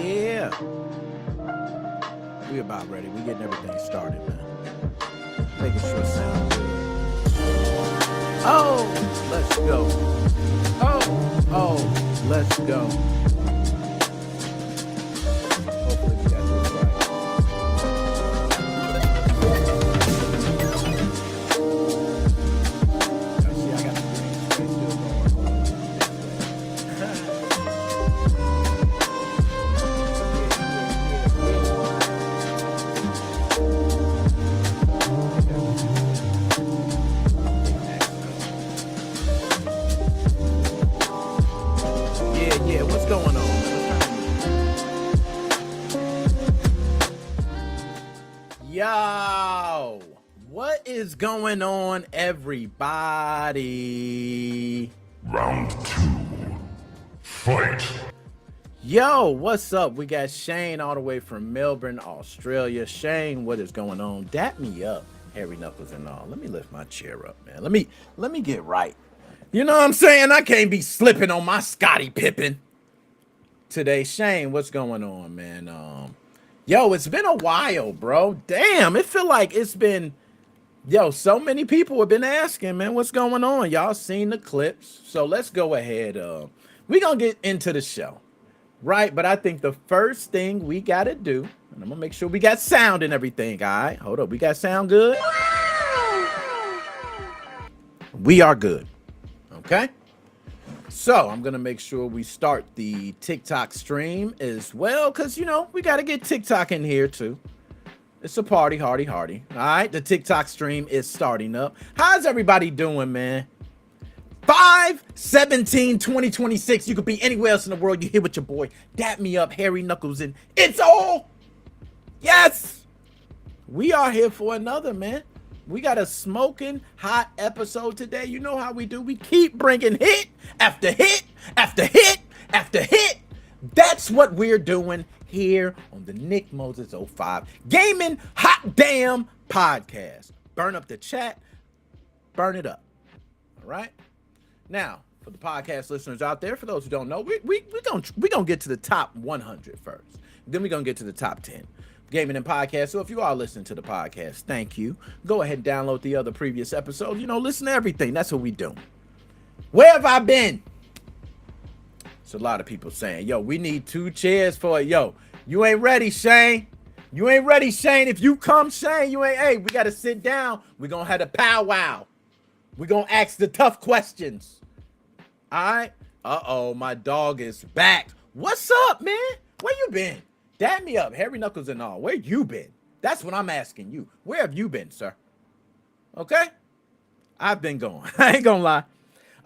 Yeah. We about ready. We getting everything started, man. Making sure it sounds good. Oh, let's go. Oh, let's go. Hopefully we got this right. Oh, see, I got the green screen still going. Yeah, what's going on? Yo, what is going on, everybody? Round 2. Fight. Yo, what's up? We got Shane all the way from Melbourne, Australia. Shane, what is going on? Dap me up, hairy knuckles and all. Let me lift my chair up, man. Let me get right. You know what I'm saying? I can't be slipping on my Scottie Pippen today. Shane, what's going on, man? Yo, it's been a while, bro. Damn, it feel like it's been, so many people have been asking, man, what's going on? Y'all seen the clips. So let's go ahead. We're going to get into the show, right? But I think the first thing we got to do, and I'm going to make sure we got sound and everything, all right? Hold up, we got sound good? We are good. Okay, so I'm gonna make sure we start the TikTok stream as well, because we got to get TikTok in here too. It's a party, hardy. All right, the TikTok stream is starting up. How's everybody doing, man? 5/17/2026. You could be anywhere else in the world. You here with your boy. Dap me up, hairy knuckles, and it's all. Yes, we are here for another, man. We got a smoking hot episode today. You know how we do. We keep bringing hit after hit after hit after hit. That's what we're doing here on the Nick Moses 05 Gaming Hot Damn Podcast. Burn up the chat. Burn it up. All right. Now, for the podcast listeners out there, for those who don't know, we gonna get to the top 100 first. Then we're gonna get to the top 10. Gaming and podcast. So if you are listening to the podcast, thank you. Go ahead and download the other previous episodes. Listen to everything. That's what we do. Where have I been? It's a lot of people saying, yo, we need 2 chairs for it. Yo, you ain't ready, Shane. You ain't ready, Shane. If you come, Shane, you ain't. Hey, we got to sit down. We're going to have a powwow. We're going to ask the tough questions. All right? Uh-oh, my dog is back. What's up, man? Where you been? Dap me up, hairy knuckles and all. Where you been? That's what I'm asking you. Where have you been, sir? Okay? I've been going. I ain't gonna lie.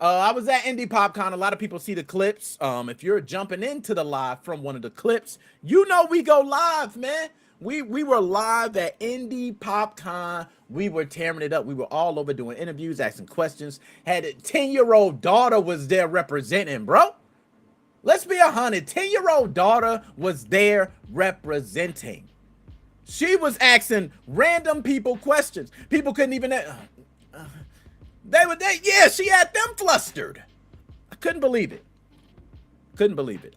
I was at Indie PopCon. A lot of people see the clips. If you're jumping into the live from one of the clips, we go live, man. We were live at Indie PopCon. We were tearing it up. We were all over doing interviews, asking questions. Had a 10-year-old daughter was there representing, bro. Let's be 100. 10-year-old daughter was there representing. She was asking random people questions. People couldn't even. She had them flustered. I couldn't believe it.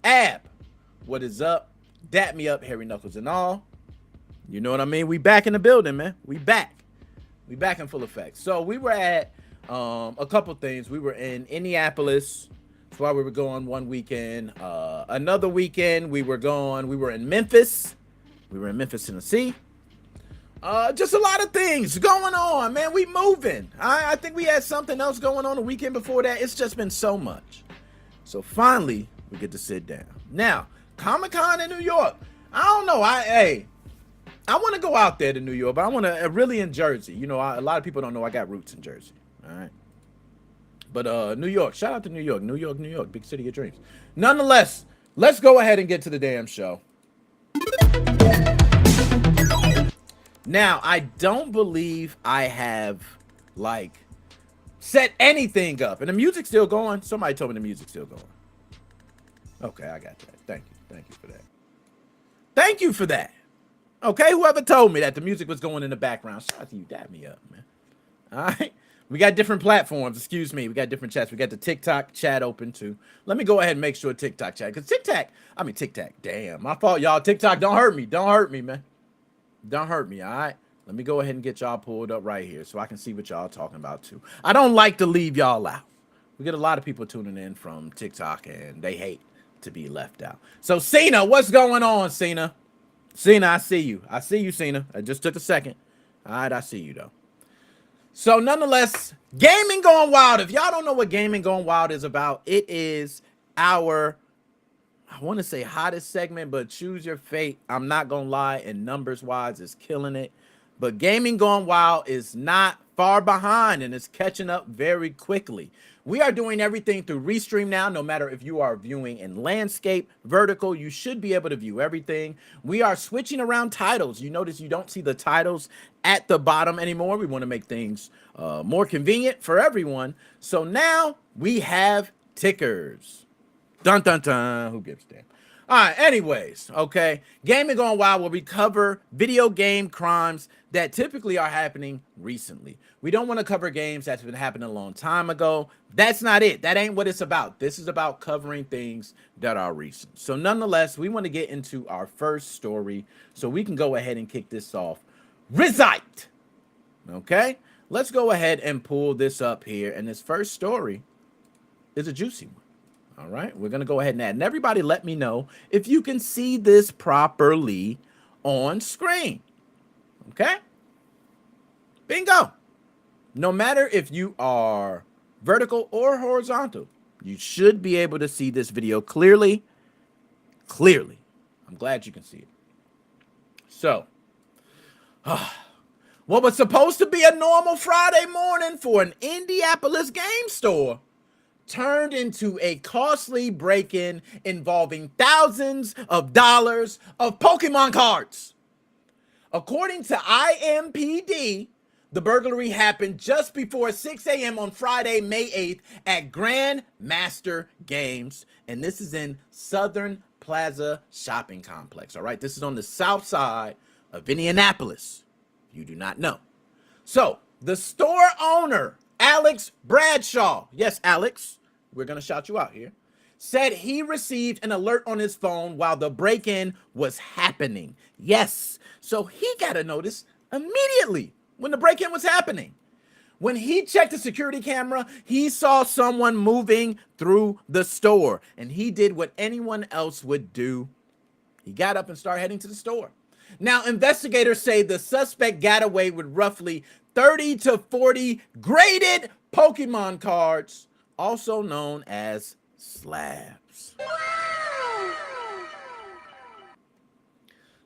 Ab, what is up? Dap me up, hairy knuckles and all. You know what I mean? We back in the building, man. We back in full effect. So we were at a couple things. We were in Indianapolis. That's why we were going one weekend. Another weekend we were in Memphis. We were in Memphis, Tennessee. Just a lot of things going on, man. We moving. I think we had something else going on the weekend before that. It's just been so much. So finally, we get to sit down. Now, Comic-Con in New York. I don't know. I want to go out there to New York, but I want to really in Jersey. A lot of people don't know I got roots in Jersey. All right. But New York, shout out to New York, big city of dreams. Nonetheless, let's go ahead and get to the damn show. Now, I don't believe I have set anything up, and the music's still going. Somebody told me the music's still going. Okay, I got that. Thank you for that. Okay, whoever told me that the music was going in the background, shout out to you, dap me up, man. All right. We got different platforms. Excuse me. We got different chats. We got the TikTok chat open too. Let me go ahead and make sure TikTok chat. Because TikTok. Damn, my fault, y'all. TikTok, don't hurt me. Don't hurt me, man. Don't hurt me, all right? Let me go ahead and get y'all pulled up right here so I can see what y'all talking about too. I don't like to leave y'all out. We get a lot of people tuning in from TikTok and they hate to be left out. So, Cena, what's going on, Cena? Cena, I see you. I see you, Cena. It just took a second. All right, I see you, though. So, nonetheless, Gaming Gone Wild. If y'all don't know what Gaming Gone Wild is about, it is our, I want to say hottest segment, but choose your fate. I'm not going to lie, and numbers-wise, it's killing it. But Gaming Gone Wild is not far behind, and it's catching up very quickly. We are doing everything through Restream now. No matter if you are viewing in landscape, vertical, you should be able to view everything. We are switching around titles. You notice you don't see the titles at the bottom anymore. We want to make things more convenient for everyone. So now we have tickers. Dun, dun, dun. Who gives a damn? All right, anyways, okay. Gaming Gone Wild, where we cover video game crimes that typically are happening recently. We don't want to cover games that's been happening a long time ago. That's not it. That ain't what it's about. This is about covering things that are recent. So nonetheless, we want to get into our first story so we can go ahead and kick this off. Recite. Okay, let's go ahead and pull this up here. And this first story is a juicy one. All right, we're going to go ahead and add. And everybody let me know if you can see this properly on screen. Okay? Bingo. No matter if you are vertical or horizontal, you should be able to see this video clearly. Clearly. I'm glad you can see it. So, what was supposed to be a normal Friday morning for an Indianapolis game store turned into a costly break-in involving thousands of dollars of Pokemon cards. According to IMPD, the burglary happened just before 6 a.m. on Friday, May 8th at Grandmaster Games, and this is in Southern Plaza Shopping Complex, all right? This is on the south side of Indianapolis, if you do not know. So, the store owner, Alex Bradshaw, yes, Alex, we're going to shout you out here, said he received an alert on his phone while the break-in was happening. Yes, so he got a notice immediately when the break-in was happening. When he checked the security camera, he saw someone moving through the store, and he did what anyone else would do. He got up and started heading to the store. Now, investigators say the suspect got away with roughly 30 to 40 graded Pokemon cards, also known as slabs.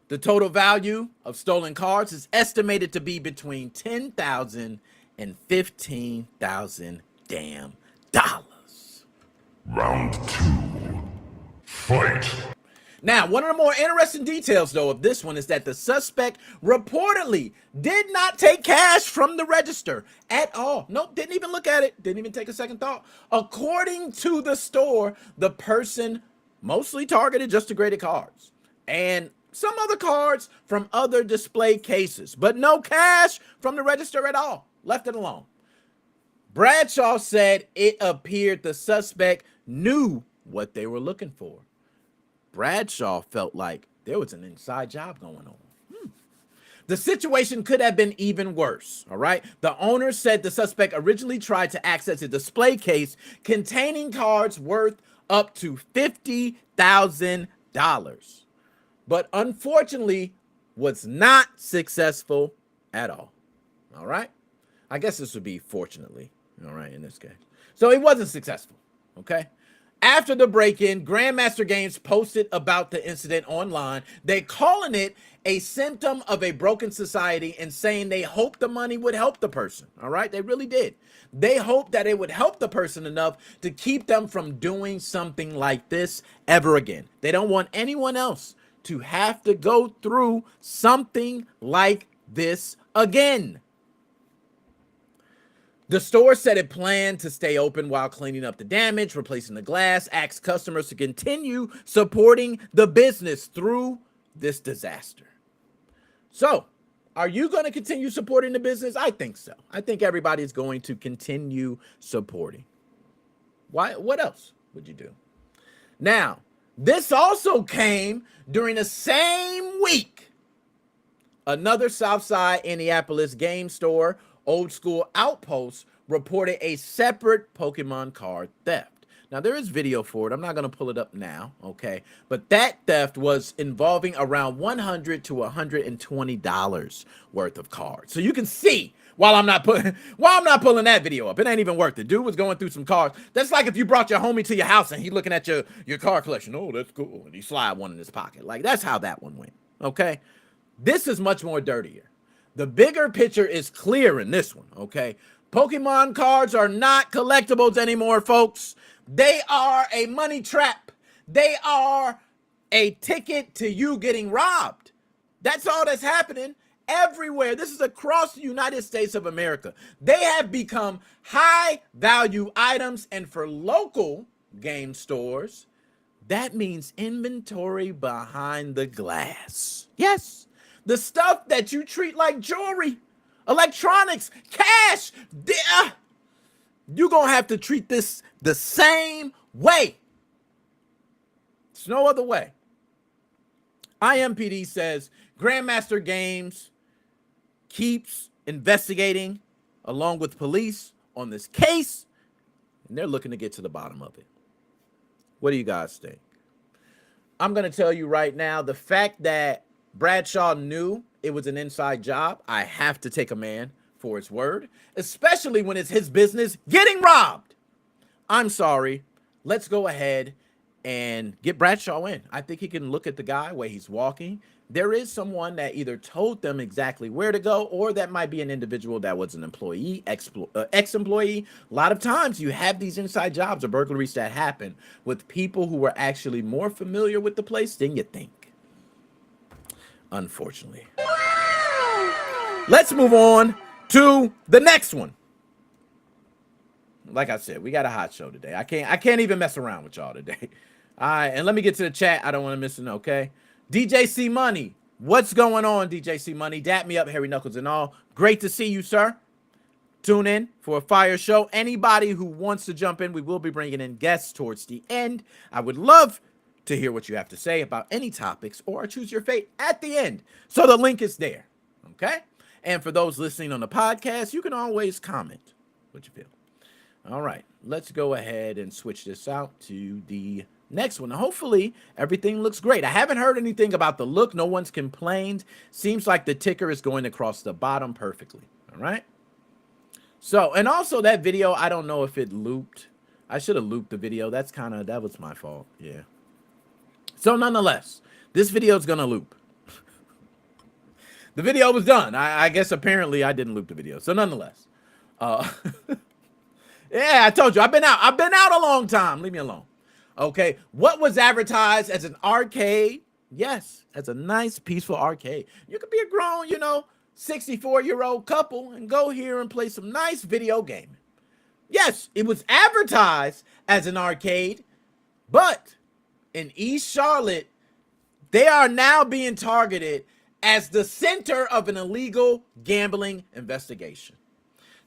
The total value of stolen cards is estimated to be between $10,000 and $15,000 damn dollars. Round 2. Fight. Now, one of the more interesting details, though, of this one is that the suspect reportedly did not take cash from the register at all. Nope, didn't even look at it. Didn't even take a second thought. According to the store, the person mostly targeted just the graded cards and some other cards from other display cases, but no cash from the register at all. Left it alone. Bradshaw said it appeared the suspect knew what they were looking for. Bradshaw felt like there was an inside job going on. The situation could have been even worse, all right? The owner said the suspect originally tried to access a display case containing cards worth up to $50,000, but unfortunately was not successful at all right? I guess this would be fortunately, all right, in this case. So he wasn't successful, okay? After the break-in, Grandmaster Games posted about the incident online. They calling it a symptom of a broken society and saying they hope the money would help the person. All right, they really did. They hope that it would help the person enough to keep them from doing something like this ever again. They don't want anyone else to have to go through something like this again. The store said it planned to stay open while cleaning up the damage, replacing the glass, asked customers to continue supporting the business through this disaster. So, Are you going to continue supporting the business? I think so. I think everybody's going to continue supporting. Why? What else would you do? Now, this also came during the same week. Another Southside Indianapolis game store, Old School Outpost, reported a separate Pokemon card theft. Now, there is video for it. I'm not going to pull it up now, okay? But that theft was involving around $100 to $120 worth of cards. So you can see while I'm not pulling that video up. It ain't even worth it. Dude was going through some cards. That's like if you brought your homie to your house and he looking at your card collection. Oh, that's cool. And he slide one in his pocket. Like, that's how that one went, okay? This is much more dirtier. The bigger picture is clear in this one, okay? Pokemon cards are not collectibles anymore, folks. They are a money trap. They are a ticket to you getting robbed. That's all that's happening everywhere. This is across the United States of America. They have become high value items, and for local game stores, that means inventory behind the glass. Yes, the stuff that you treat like jewelry, electronics, cash, you're going to have to treat this the same way. There's no other way. IMPD says Grandmaster Games keeps investigating along with police on this case, and they're looking to get to the bottom of it. What do you guys think? I'm going to tell you right now, the fact that Bradshaw knew it was an inside job, I have to take a man for his word, especially when it's his business getting robbed. I'm sorry. Let's go ahead and get Bradshaw in. I think he can look at the guy where he's walking. There is someone that either told them exactly where to go, or that might be an individual that was an employee, ex-employee. A lot of times you have these inside jobs or burglaries that happen with people who were actually more familiar with the place than you think. Unfortunately. Let's move on to the next one. Like I said, we got a hot show today. I can't even mess around with y'all today. All right, and let me get to the chat. I don't want to miss it, okay? DJ C Money, what's going on, DJ C Money? Dap me up, Harry Knuckles and all. Great to see you, sir. Tune in for a fire show. Anybody who wants to jump in, we will be bringing in guests towards the end. I would love to hear what you have to say about any topics, or choose your fate at the end. So the link is there, okay? And for those listening on the podcast, you can always comment what you feel. All right, let's go ahead and switch this out to the next one. Hopefully, everything looks great. I haven't heard anything about the look. No one's complained. Seems like the ticker is going across the bottom perfectly. All right. So, and also that video, I don't know if it looped. I should have looped the video. That was my fault. Yeah. So, nonetheless, this video is going to loop. The video was done. I guess apparently I didn't loop the video. So, nonetheless. Yeah, I told you. I've been out a long time. Leave me alone. Okay. What was advertised as an arcade? Yes, as a nice, peaceful arcade. You could be a grown, 64-year-old couple and go here and play some nice video gaming. Yes, it was advertised as an arcade, but in East Charlotte, they are now being targeted as the center of an illegal gambling investigation.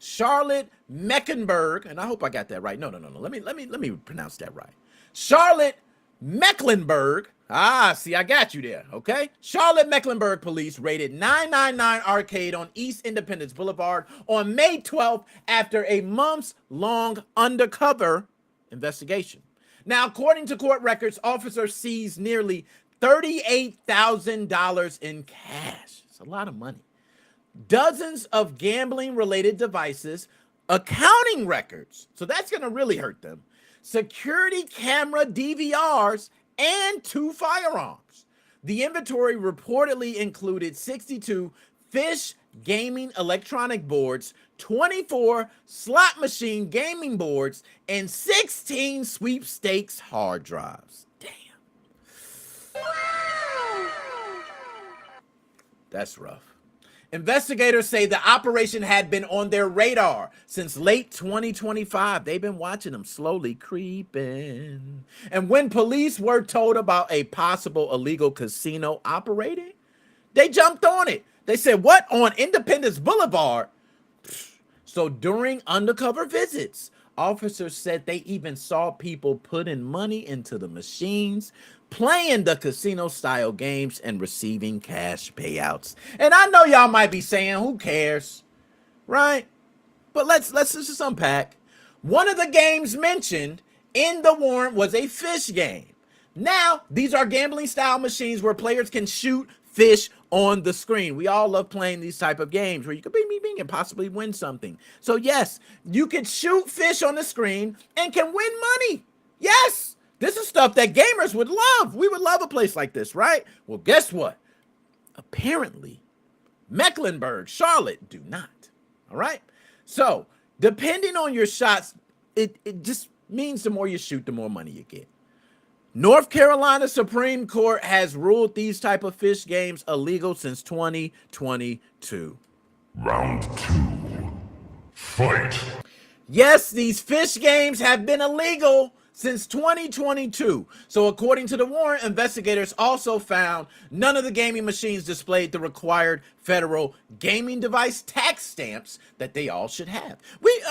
Charlotte Mecklenburg, and I hope I got that right. No. Let me pronounce that right. Charlotte Mecklenburg. See, I got you there, okay? Charlotte Mecklenburg police raided 999 Arcade on East Independence Boulevard on May 12th after a months-long undercover investigation. Now, according to court records, officers seized nearly $38,000 in cash. It's a lot of money. Dozens of gambling-related devices, accounting records, so that's going to really hurt them, security camera DVRs, and 2 firearms. The inventory reportedly included 62 Fish gaming electronic boards, 24 slot machine gaming boards, and 16 sweepstakes hard drives. Damn. That's rough. Investigators say the operation had been on their radar since late 2025. They've been watching them slowly creeping. And when police were told about a possible illegal casino operating, they jumped on it. They said, what? On Independence Boulevard? So during undercover visits, officers said they even saw people putting money into the machines, playing the casino-style games, and receiving cash payouts. And I know y'all might be saying, who cares? Right? But let's just unpack. One of the games mentioned in the warrant was a fish game. Now, these are gambling style machines where players can shoot fish on the screen. We all love playing these type of games where you could bing, bing, bing, and possibly win something. So yes, you can shoot fish on the screen and can win money. Yes, this is stuff that gamers would love. We would love a place like this, right? Well, guess what? Apparently, Mecklenburg, Charlotte do not. All right? So, depending on your shots, it just means the more you shoot, the more money you get. North Carolina Supreme Court has ruled these type of fish games illegal since 2022. Round 2. Fight. Yes, these fish games have been illegal since 2022. So according to the warrant, investigators also found none of the gaming machines displayed the required federal gaming device tax stamps that they all should have.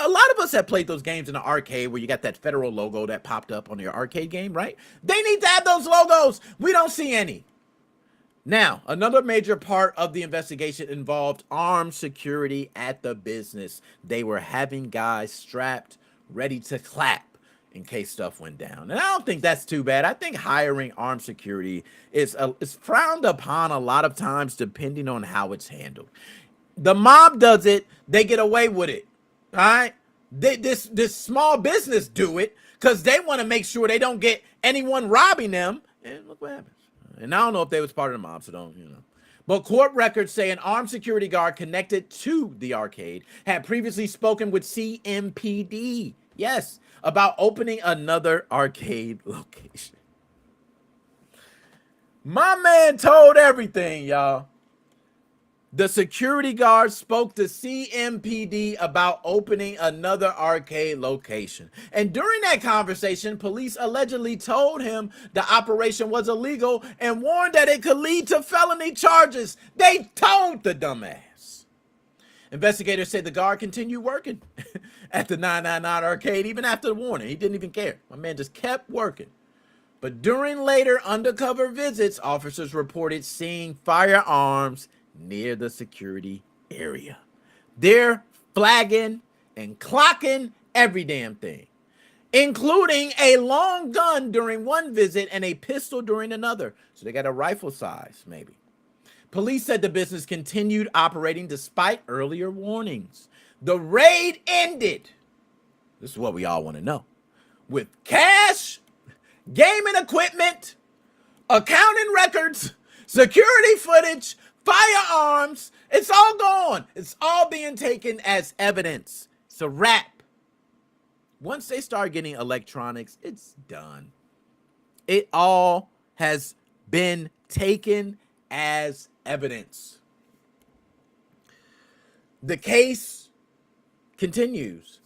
A lot of us have played those games in the arcade where you got that federal logo that popped up on your arcade game, right? They need to have those logos. We don't see any. Now, another major part of the investigation involved armed security at the business. They were having guys strapped, ready to clap in case stuff went down. And I don't think that's too bad. I think hiring armed security is frowned upon a lot of times depending on how it's handled. The mob does it, they get away with it, all right? This small business do it because they want to make sure they don't get anyone robbing them. And look what happens. And I don't know if they was part of the mob, so don't, But court records say an armed security guard connected to the arcade had previously spoken with CMPD. Yes, about opening another arcade location. My man told everything, y'all. The security guard spoke to CMPD about opening another arcade location. And during that conversation, police allegedly told him the operation was illegal and warned that it could lead to felony charges. They told the dumbass. Investigators said the guard continued working at the 999 arcade even after the warning. He didn't even care. My man just kept working. But during later undercover visits, officers reported seeing firearms near the security area. They're flagging and clocking every damn thing, including a long gun during one visit and a pistol during another. So they got a rifle size, maybe. Police said the business continued operating despite earlier warnings. The raid ended, this is what we all want to know, with cash, gaming equipment, accounting records, security footage, firearms. It's all gone. It's all being taken as evidence. It's a wrap. Once they start getting electronics, it's done. It all has been taken as evidence. The case continues,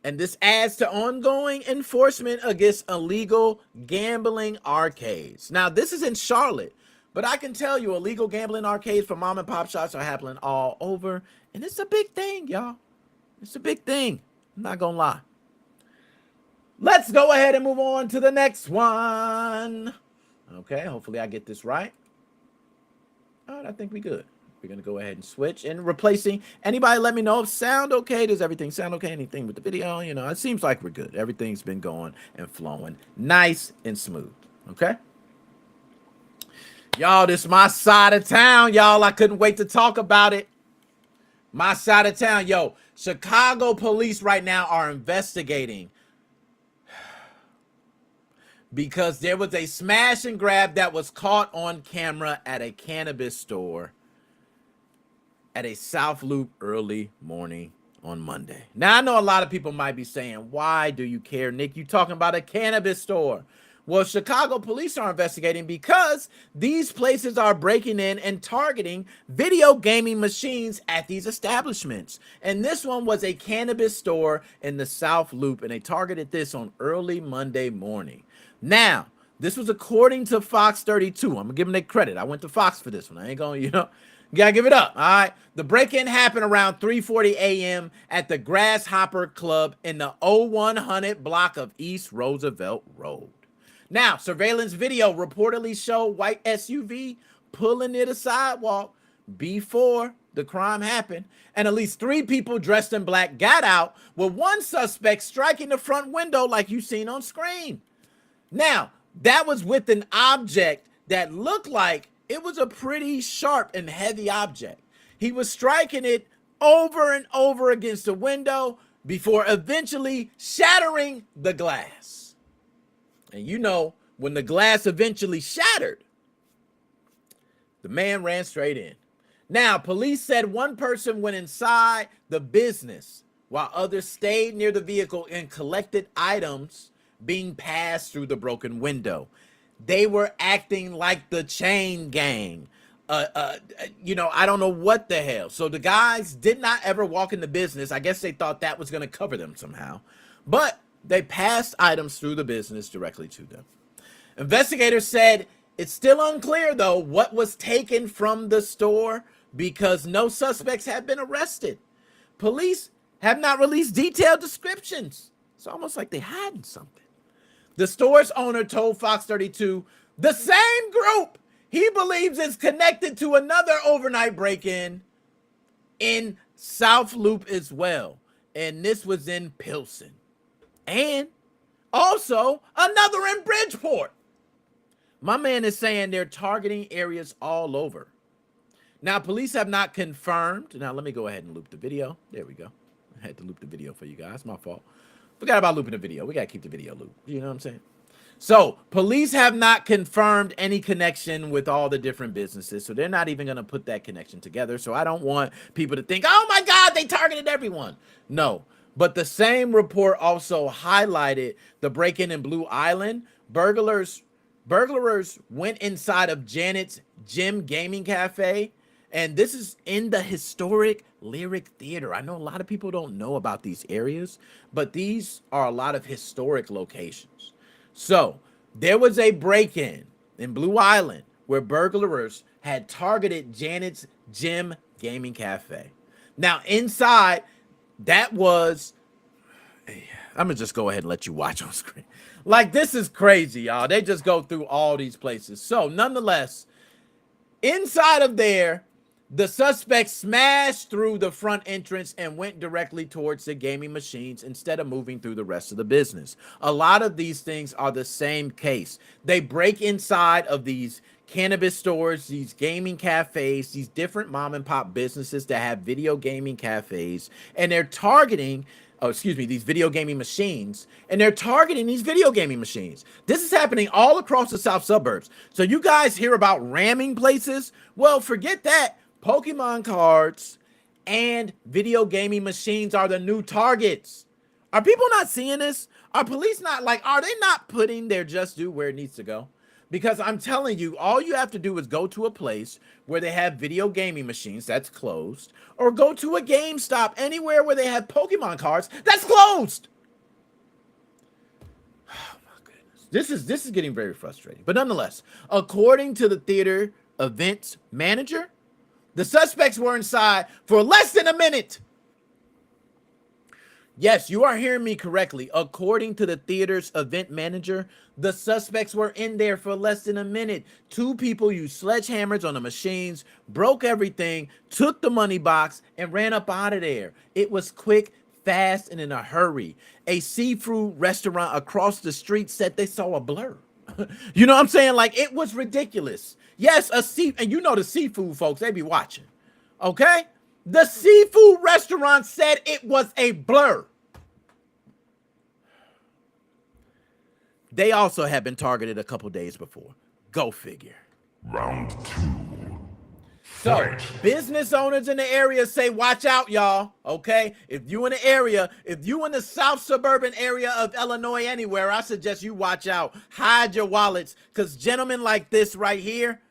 and this adds to ongoing enforcement against illegal gambling arcades. Now, this is in Charlotte, but I can tell you illegal gambling arcades for mom and pop shops are happening all over, and it's a big thing, y'all. It's a big thing. I'm not gonna lie. Let's go ahead and move on to the next one. Okay, hopefully I get this right. All right, I think we good. We're going to go ahead and switch and replacing. Anybody let me know if sound okay? Does everything sound okay? Anything with the video? You know, it seems like we're good. Everything's been going and flowing nice and smooth. Okay? Y'all, this is my side of town, y'all. I couldn't wait to talk about it. My side of town. Yo, Chicago police right now are investigating because there was a smash and grab that was caught on camera at a cannabis store at a South Loop early morning on Monday. Now, I know a lot of people might be saying, why do you care, Nick? You talking about a cannabis store. Well, Chicago police are investigating because these places are breaking in and targeting video gaming machines at these establishments. And this one was a cannabis store in the South Loop, and they targeted this on early Monday morning. Now, This was according to Fox 32. I'm gonna give them their credit. I went to Fox for this one. I ain't gonna, gotta give it up. All right. The break-in happened around 3:40 a.m. at the Grasshopper Club in the 0100 block of East Roosevelt Road. Now, surveillance video reportedly showed white SUV pulling near the sidewalk before the crime happened, and at least 3 people dressed in black got out, with one suspect striking the front window like you seen on screen. Now, that was with an object that looked like it was a pretty sharp and heavy object. He was striking it over and over against the window before eventually shattering the glass. And when the glass eventually shattered, the man ran straight in. Now, police said one person went inside the business while others stayed near the vehicle and collected items being passed through the broken window. They were acting like the chain gang. I don't know what the hell. So the guys did not ever walk in the business. I guess they thought that was going to cover them somehow. But they passed items through the business directly to them. Investigators said it's still unclear, though, what was taken from the store because no suspects have been arrested. Police have not released detailed descriptions. It's almost like they're hiding something. The store's owner told Fox 32 the same group he believes is connected to another overnight break-in in South Loop as well. And this was in Pilsen. And also another in Bridgeport. My man is saying they're targeting areas all over. Now, police have not confirmed. Now, let me go ahead and loop the video. There we go. I had to loop the video for you guys. My fault. Forgot about looping the video. We got to keep the video looped. You know what I'm saying? So, police have not confirmed any connection with all the different businesses. So, they're not even going to put that connection together. So, I don't want people to think, oh my God, they targeted everyone. No. But the same report also highlighted the break-in in Blue Island. Burglars went inside of Janet's Gym Gaming Cafe. And this is in the historic Lyric Theater. I know a lot of people don't know about these areas, but these are a lot of historic locations. So there was a break-in Blue Island where burglars had targeted Janet's Gym Gaming Cafe. Now inside, that was, I'm gonna just go ahead and let you watch on screen. Like, this is crazy, y'all. They just go through all these places. So nonetheless, inside of there, the suspect smashed through the front entrance and went directly towards the gaming machines instead of moving through the rest of the business. A lot of these things are the same case. They break inside of these cannabis stores, these gaming cafes, these different mom and pop businesses that have video gaming cafes, and they're targeting, these video gaming machines, and they're targeting these video gaming machines. This is happening all across the south suburbs. So you guys hear about ramming places? Well, forget that. Pokemon cards and video gaming machines are the new targets. Are people not seeing this? Are police are they not putting their just due where it needs to go? Because I'm telling you, all you have to do is go to a place where they have video gaming machines that's closed, or go to a GameStop, anywhere where they have Pokemon cards that's closed. Oh my goodness. This is getting very frustrating. But nonetheless, according to the theater events manager, the suspects were inside for less than a minute. Yes, you are hearing me correctly. According to the theater's event manager, the suspects were in there for less than a minute. 2 people used sledgehammers on the machines, broke everything, took the money box, and ran up out of there. It was quick, fast, and in a hurry. A seafood restaurant across the street said they saw a blur. You know what I'm saying? Like, it was ridiculous. Yes, and you know the seafood folks, they be watching. Okay? The seafood restaurant said it was a blur. They also had been targeted a couple days before. Go figure. Round 2. So, business owners in the area say, watch out, y'all, okay? If you in the area, if you in the south suburban area of Illinois anywhere, I suggest you watch out. Hide your wallets, because gentlemen like this right here,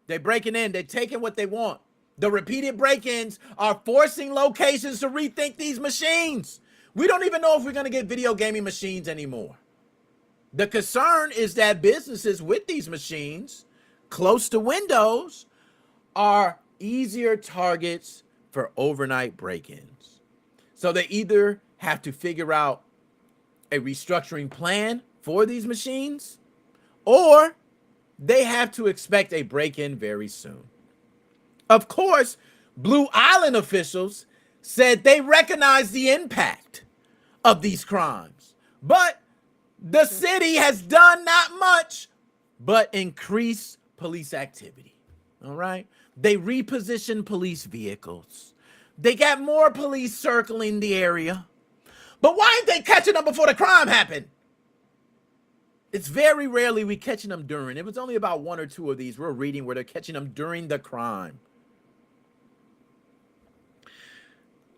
they're breaking in. They're taking what they want. The repeated break-ins are forcing locations to rethink these machines. We don't even know if we're going to get video gaming machines anymore. The concern is that businesses with these machines close to windows are easier targets for overnight break-ins. So they either have to figure out a restructuring plan for these machines, or they have to expect a break-in very soon. Of course, Blue Island officials said they recognize the impact of these crimes, but the city has done not much but increase police activity. All right? They repositioned police vehicles. They got more police circling the area. But why ain't they catching them before the crime happened? It's very rarely we catching them during. It was only about 1 or 2 of these we're reading where they're catching them during the crime.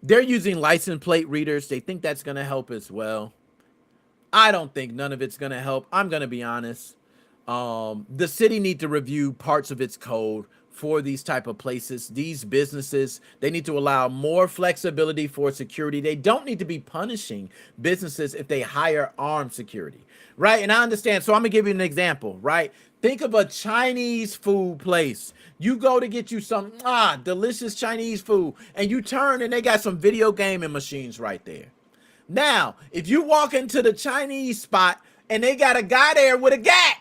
They're using license plate readers. They think that's going to help as well. I don't think none of it's going to help. I'm going to be honest. The city needs to review parts of its code for these type of places. These businesses, they need to allow more flexibility for security. They don't need to be punishing businesses if they hire armed security, right? And I understand. So I'm gonna give you an example, right? Think of a Chinese food place. You go to get you some delicious Chinese food, and you turn and they got some video gaming machines right there. Now, if you walk into the Chinese spot and they got a guy there with a gat,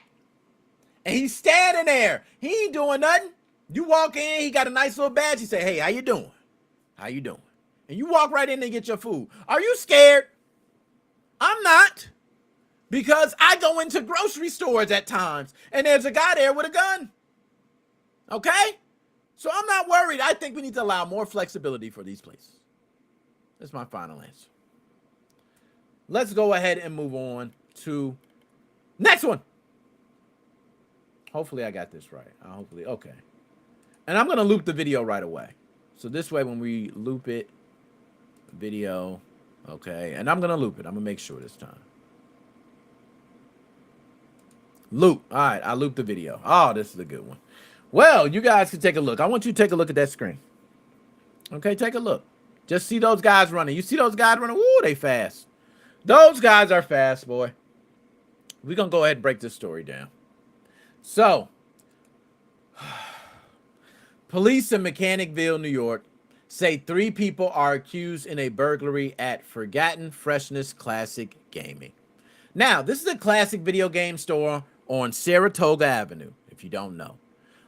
and he's standing there, he ain't doing nothing. You walk in, he got a nice little badge. He say, "Hey, how you doing? How you doing?" And you walk right in and get your food. Are you scared? I'm not, because I go into grocery stores at times and there's a guy there with a gun. Okay? So I'm not worried. I think we need to allow more flexibility for these places. That's my final answer. Let's go ahead and move on to next one. Hopefully I got this right. Hopefully, okay. And I'm going to loop the video right away. So this way when we loop it, video, okay. And I'm going to loop it. I'm going to make sure this time. Loop. All right, I looped the video. Oh, this is a good one. Well, you guys can take a look. I want you to take a look at that screen. Okay, take a look. Just see those guys running. You see those guys running? Ooh, they fast. Those guys are fast, boy. We're going to go ahead and break this story down. So, police in Mechanicville, New York, say 3 people are accused in a burglary at Forgotten Freshness Classic Gaming. Now, this is a classic video game store on Saratoga Avenue, if you don't know.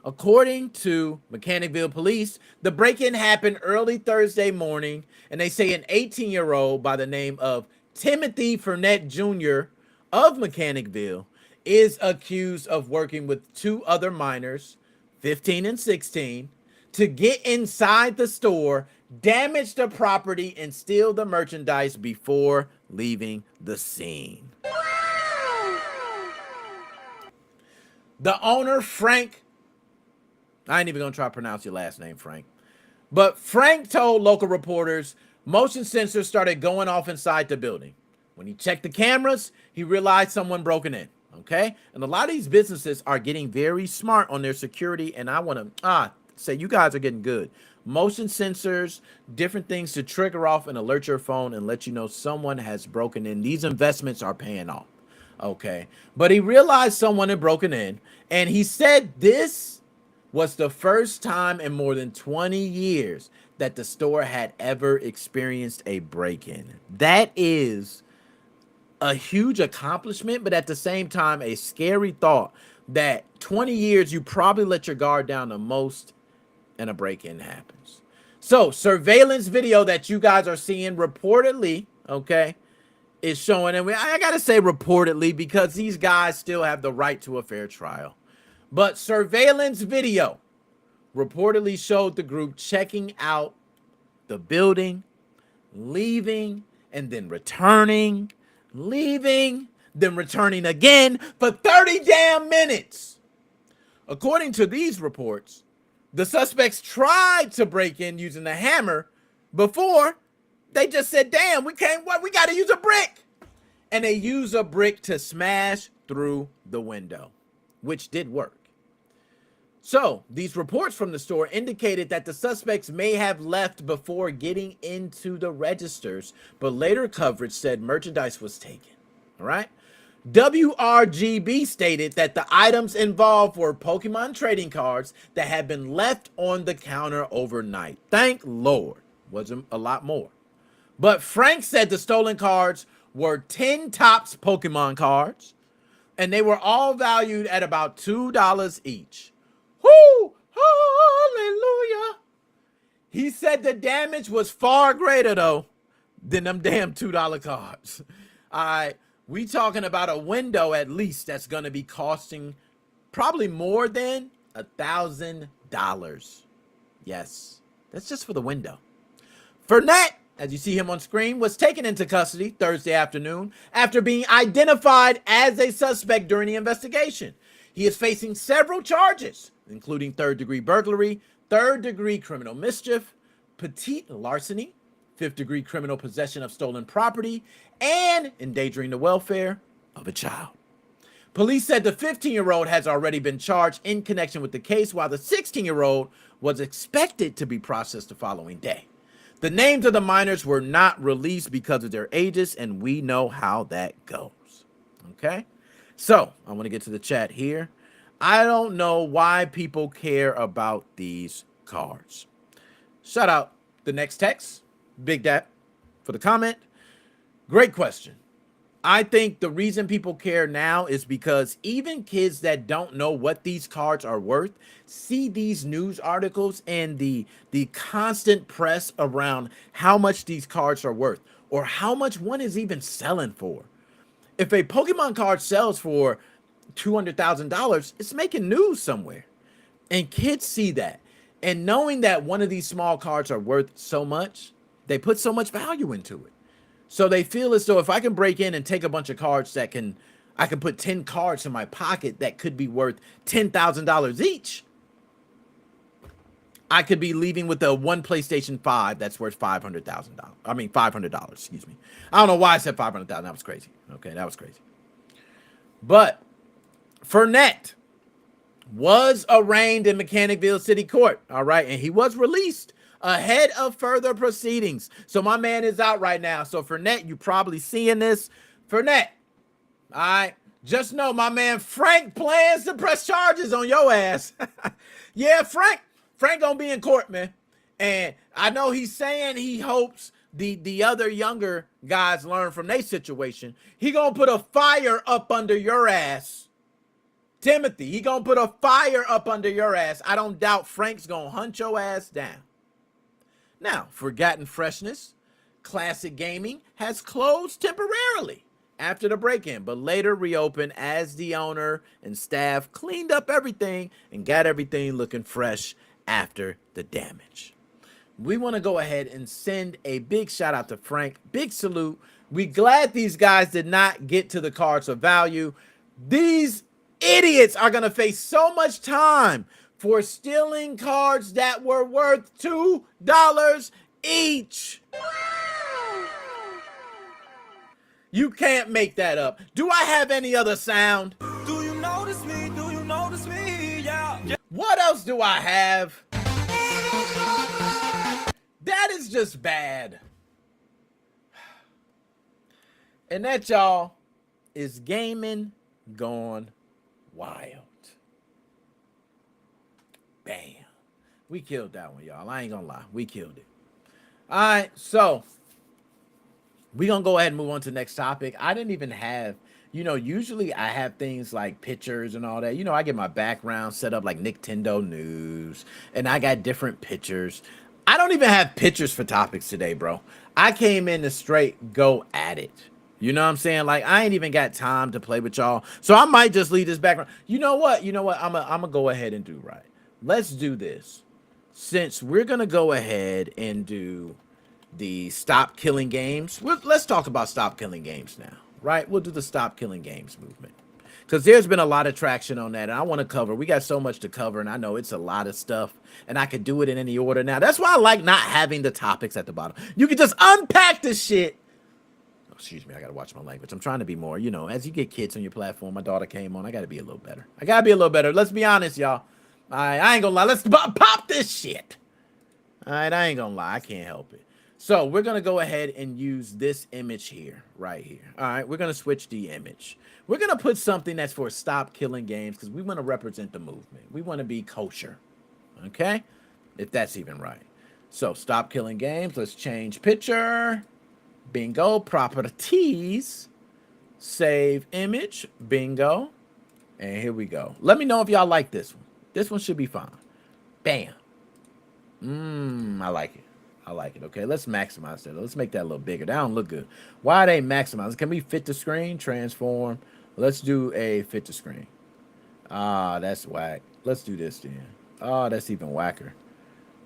According to Mechanicville police, the break-in happened early Thursday morning, and they say an 18-year-old by the name of Timothy Furnett Jr. of Mechanicville is accused of working with 2 other minors, 15 and 16, to get inside the store, damage the property, and steal the merchandise before leaving the scene. The owner, Frank, I ain't even gonna try to pronounce your last name, Frank, but Frank told local reporters motion sensors started going off inside the building. When he checked the cameras, he realized someone broken in. Okay, and a lot of these businesses are getting very smart on their security, and I want to say you guys are getting good. Motion sensors, different things to trigger off and alert your phone and let you know someone has broken in. These investments are paying off. Okay, but he realized someone had broken in, and he said this was the first time in more than 20 years that the store had ever experienced a break-in. That is a huge accomplishment, but at the same time, a scary thought that 20 years, you probably let your guard down the most and a break-in happens. So surveillance video that you guys are seeing reportedly, okay, is showing, and I got to say reportedly because these guys still have the right to a fair trial. But surveillance video reportedly showed the group checking out the building, leaving, and then returning, leaving, then returning again for 30 damn minutes. According to these reports, the suspects tried to break in using the hammer before. They just said, damn, we got to use a brick. And they used a brick to smash through the window, which did work. So these reports from the store indicated that the suspects may have left before getting into the registers, but later coverage said merchandise was taken. All right. WRGB stated that the items involved were Pokemon trading cards that had been left on the counter overnight. Thank Lord. Wasn't a lot more. But Frank said the stolen cards were 10 tops Pokemon cards, and they were all valued at about $2 each. Whoo! Hallelujah! He said the damage was far greater, though, than them damn $2 cards. All right, we talking about a window at least that's going to be costing probably more than $1,000. Yes, that's just for the window. Fournette, as you see him on screen, was taken into custody Thursday afternoon after being identified as a suspect during the investigation. He is facing several charges, including third-degree burglary, third-degree criminal mischief, petite larceny, fifth-degree criminal possession of stolen property, and endangering the welfare of a child. Police said the 15-year-old has already been charged in connection with the case, while the 16-year-old was expected to be processed the following day. The names of the minors were not released because of their ages, and we know how that goes. Okay? So, I want to get to the chat here. I don't know why people care about these cards. Shout out the next text, Big Dat, for the comment. Great question. I think the reason people care now is because even kids that don't know what these cards are worth see these news articles and the constant press around how much these cards are worth or how much one is even selling for. If a Pokemon card sells for $200,000, it's making news somewhere. And kids see that. And knowing that one of these small cards are worth so much, they put so much value into it. So they feel as though if I can break in and take a bunch of cards that I can put 10 cards in my pocket that could be worth $10,000 each, I could be leaving with a one PlayStation 5 that's worth $500,000. I mean, $500, excuse me. I don't know why I said $500,000. That was crazy. Okay, that was crazy. But Fournette was arraigned in Mechanicville City Court, all right? And he was released ahead of further proceedings. So my man is out right now. So Fournette, you probably seeing this. Fournette, all right? Just know my man Frank plans to press charges on your ass. Yeah, Frank gonna be in court, man. And I know he's saying he hopes the other younger guys learn from their situation. He gonna put a fire up under your ass. Timothy, he gonna put a fire up under your ass. I don't doubt Frank's gonna hunt your ass down. Now, Forgotten Freshness, Classic Gaming has closed temporarily after the break-in, but later reopened as the owner and staff cleaned up everything and got everything looking fresh after the damage. We want to go ahead and send a big shout out to Frank. Big salute. We glad these guys did not get to the cards of value. These idiots are going to face so much time for stealing cards that were worth $2 each. You can't make that up. Do I have any other sound? Do you notice me? Do you notice me? Yeah. What else do I have? That is just bad. And that, y'all, is gaming gone wild. Bam. We killed that one, y'all. I ain't gonna lie. We killed it. All right, so we're gonna go ahead and move on to the next topic. I didn't even have, usually I have things like pictures and all that. I get my background set up like Nintendo news, and I got different pictures. I don't even have pictures for topics today, bro. I came in to straight go at it. You know what I'm saying? Like, I ain't even got time to play with y'all. So I might just leave this background. You know what? I'm gonna go ahead and do right. Let's do this. Since we're going to go ahead and do the stop killing games, let's talk about stop killing games now, right? We'll do the stop killing games movement because there's been a lot of traction on that. And I want to cover, we got so much to cover, and I know it's a lot of stuff, and I could do it in any order now. That's why I like not having the topics at the bottom. You can just unpack this shit. Oh, excuse me, I got to watch my language. I'm trying to be more, as you get kids on your platform, my daughter came on, I got to be a little better. Let's be honest, y'all. I ain't gonna lie. Let's pop this shit. All right, I ain't gonna lie. I can't help it. So we're going to go ahead and use this image here, right here. All right, we're going to switch the image. We're going to put something that's for stop killing games because we want to represent the movement. We want to be kosher, okay? If that's even right. So stop killing games. Let's change picture. Bingo. Properties. Save image. Bingo. And here we go. Let me know if y'all like this one. This one should be fine. Bam. I like it. I like it. Okay, let's maximize that. Let's make that a little bigger. That don't look good. Why are they maximized? Can we fit the screen? Transform. Let's do a fit the screen. Ah, that's whack. Let's do this then. Oh, that's even whacker.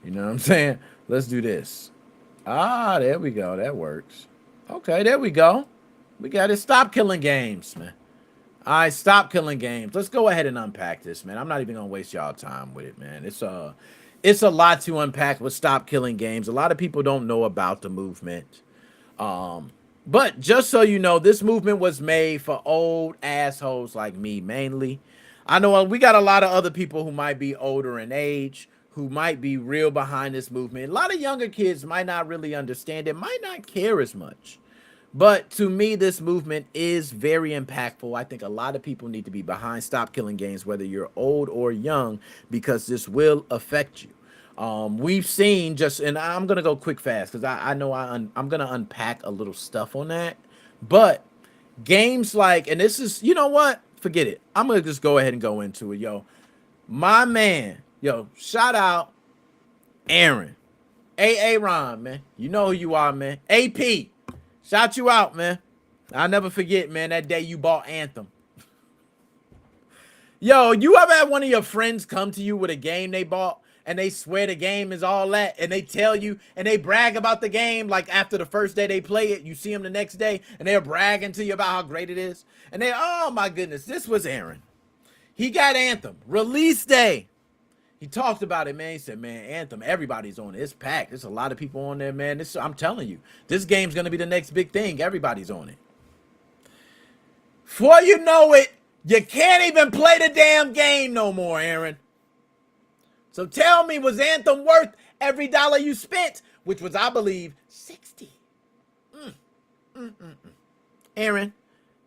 You know what I'm saying? Let's do this. Ah, there we go. That works. Okay, there we go. We got it. Stop killing games, man. All right, stop killing games. Let's go ahead and unpack this, man. I'm not even gonna waste y'all time with it, man. It's a lot to unpack with stop killing games. A lot of people don't know about the movement. But just so you know, this movement was made for old assholes like me, mainly. I know we got a lot of other people who might be older in age, who might be real behind this movement. A lot of younger kids might not really understand it, might not care as much. But to me, this movement is very impactful. I think a lot of people need to be behind stop killing games, whether you're old or young, because this will affect you. We've seen and I'm going to go quick fast because I know I'm going to unpack a little stuff on that. But games like, and this is, you know what? Forget it. I'm going to just go ahead and go into it, yo. My man, yo, shout out Aaron. Ron, man. You know who you are, man. AP. Shout you out, man. I'll never forget, man, that day you bought Anthem. Yo, you ever had one of your friends come to you with a game they bought and they swear the game is all that and they tell you and they brag about the game like after the first day they play it, you see them the next day and they're bragging to you about how great it is. And oh my goodness, this was Aaron. He got Anthem. Release day. He talked about it, man. He said, man, Anthem, everybody's on it. It's packed. There's a lot of people on there, man. I'm telling you, this game's going to be the next big thing. Everybody's on it. Before you know it, you can't even play the damn game no more, Aaron. So tell me, was Anthem worth every dollar you spent? Which was, I believe, 60. Aaron,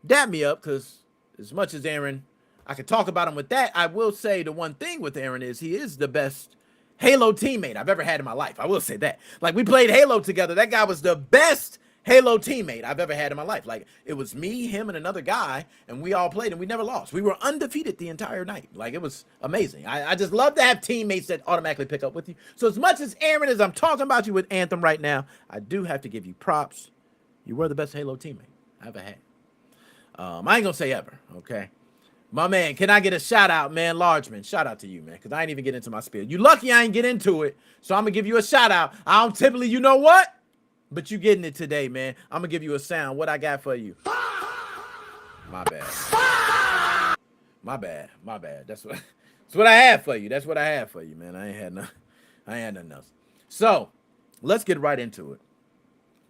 dab me up, because as much as Aaron, I could talk about him with that. I will say the one thing with Aaron is he is the best Halo teammate I've ever had in my life. I will say that. Like, we played Halo together. That guy was the best Halo teammate I've ever had in my life. Like, it was me, him, and another guy, and we all played, and we never lost. We were undefeated the entire night. Like, it was amazing. I just love to have teammates that automatically pick up with you. So as much as Aaron, as I'm talking about you with Anthem right now, I do have to give you props. You were the best Halo teammate I ever had. I ain't gonna say ever, okay? My man, can I get a shout out, man? Largeman, shout out to you, man, because I ain't even get into my spiel. You lucky I ain't get into it, so I'm going to give you a shout out. I don't typically, you know what? But you getting it today, man. I'm going to give you a sound. What I got for you? My bad. My bad. That's what I had for you. That's what I had for you, man. I ain't had nothing else. So, let's get right into it.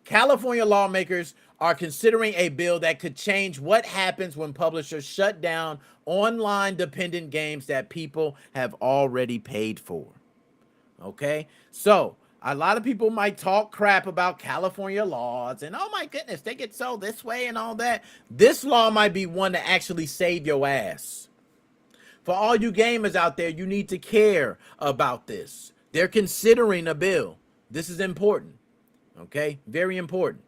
California lawmakers are considering a bill that could change what happens when publishers shut down online dependent games that people have already paid for. Okay? So, a lot of people might talk crap about California laws and, oh my goodness, they get sold this way and all that. This law might be one to actually save your ass. For all you gamers out there, you need to care about this. They're considering a bill. This is important. Okay, very important.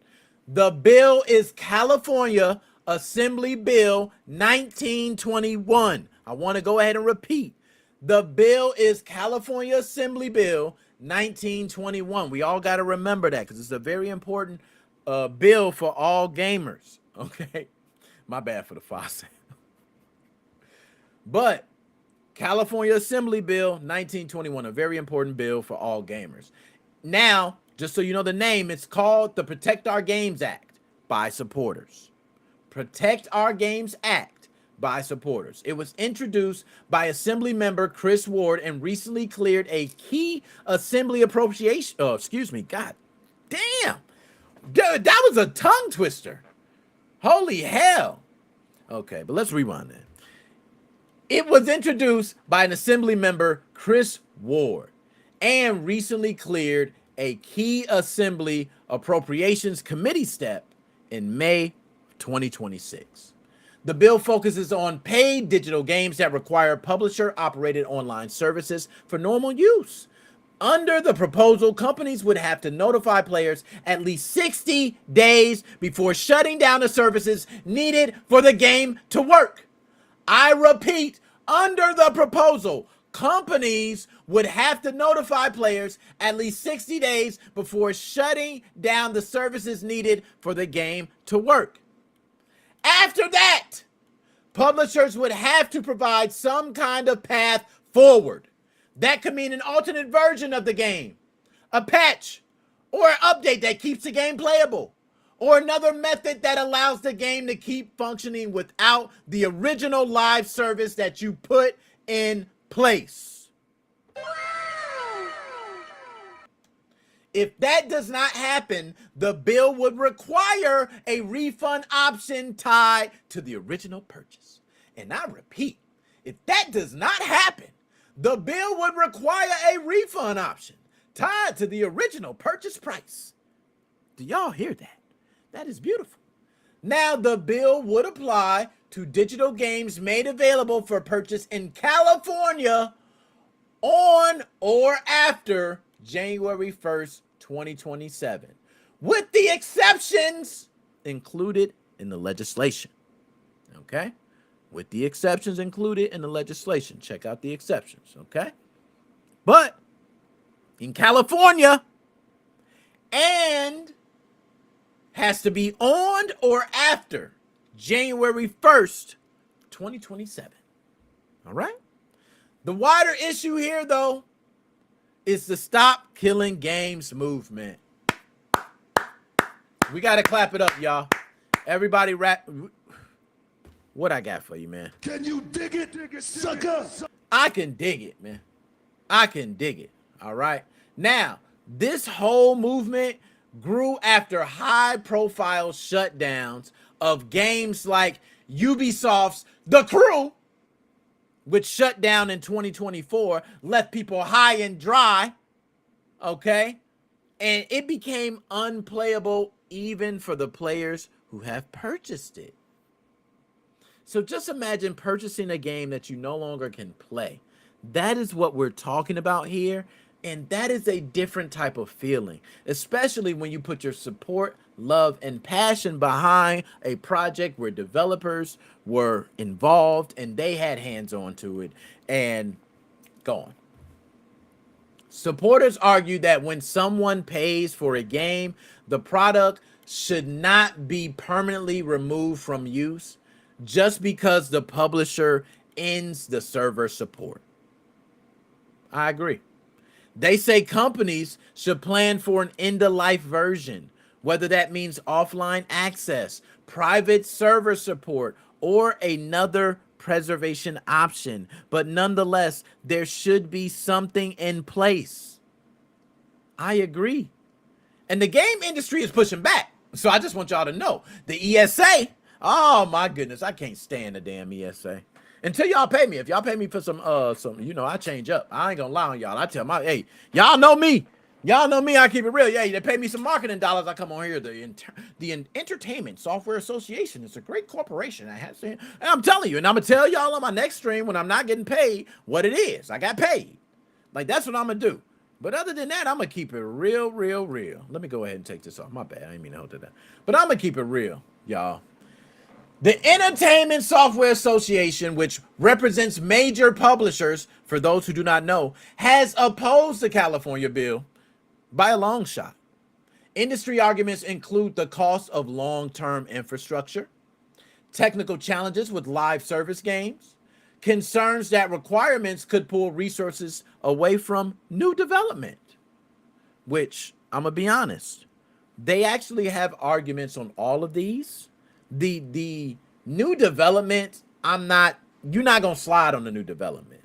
The bill is California Assembly Bill 1921. I want to go ahead and repeat. The bill is California Assembly Bill 1921. We all got to remember that because it's a very important bill for all gamers. Okay, my bad for the faucet. But California Assembly Bill 1921, a very important bill for all gamers. Now, just so you know the name, it's called the Protect Our Games Act by supporters. Protect Our Games Act by supporters. It was introduced by Assembly member Chris Ward and recently cleared a key Assembly appropriation. Oh, excuse me. God damn. Dude, that was a tongue twister. Holy hell. Okay, but let's rewind that. It was introduced by an Assembly member, Chris Ward, and recently cleared a key assembly appropriations committee step in May 2026. The bill focuses on paid digital games that require publisher-operated online services for normal use. Under the proposal, companies would have to notify players at least 60 days before shutting down the services needed for the game to work. I repeat, under the proposal, companies would have to notify players at least 60 days before shutting down the services needed for the game to work. After that, publishers would have to provide some kind of path forward. That could mean an alternate version of the game, a patch, or an update that keeps the game playable, or another method that allows the game to keep functioning without the original live service that you put in place. If that does not happen, the bill would require a refund option tied to the original purchase. And I repeat, if that does not happen, the bill would require a refund option tied to the original purchase price. Do y'all hear that? That is beautiful. Now, the bill would apply to digital games made available for purchase in California on or after January 1st, 2027, with the exceptions included in the legislation. Okay? With the exceptions included in the legislation. Check out the exceptions, okay? But in California, and has to be on or after January 1st, 2027. All right? The wider issue here, though, is the Stop Killing Games movement. We got to clap it up, y'all. Everybody rap. What I got for you, man? Can you dig it, sucker? I can dig it, man. I can dig it. All right. Now, this whole movement grew after high-profile shutdowns of games like Ubisoft's The Crew, which shut down in 2024, left people high and dry. Okay. And it became unplayable even for the players who have purchased it. So just imagine purchasing a game that you no longer can play. That is what we're talking about here. And that is a different type of feeling, especially when you put your support, love, and passion behind a project where developers were involved and they had hands on to it and gone. Supporters argue that when someone pays for a game, the product should not be permanently removed from use just because the publisher ends the server support. I agree. They say companies should plan for an end-of-life version, whether that means offline access, private server support, or another preservation option. But nonetheless, there should be something in place. I agree. And the game industry is pushing back. So I just want y'all to know. The ESA, oh my goodness, I can't stand the damn ESA. Until y'all pay me. If y'all pay me for some, I change up. I ain't gonna lie on y'all. I tell hey, y'all know me. Y'all know me. I keep it real. Yeah, they pay me some marketing dollars. I come on here. The Entertainment Software Association is a great corporation. And I'm telling you, and I'm gonna tell y'all on my next stream when I'm not getting paid what it is. I got paid. Like that's what I'm gonna do. But other than that, I'm gonna keep it real, real, real. Let me go ahead and take this off. My bad. I didn't mean to hold it down. But I'm gonna keep it real, y'all. The Entertainment Software Association, which represents major publishers, for those who do not know, has opposed the California bill by a long shot. Industry arguments include the cost of long-term infrastructure, technical challenges with live service games, concerns that requirements could pull resources away from new development, which, I'm going to be honest, they actually have arguments on all of these. The new development, you're not going to slide on the new development.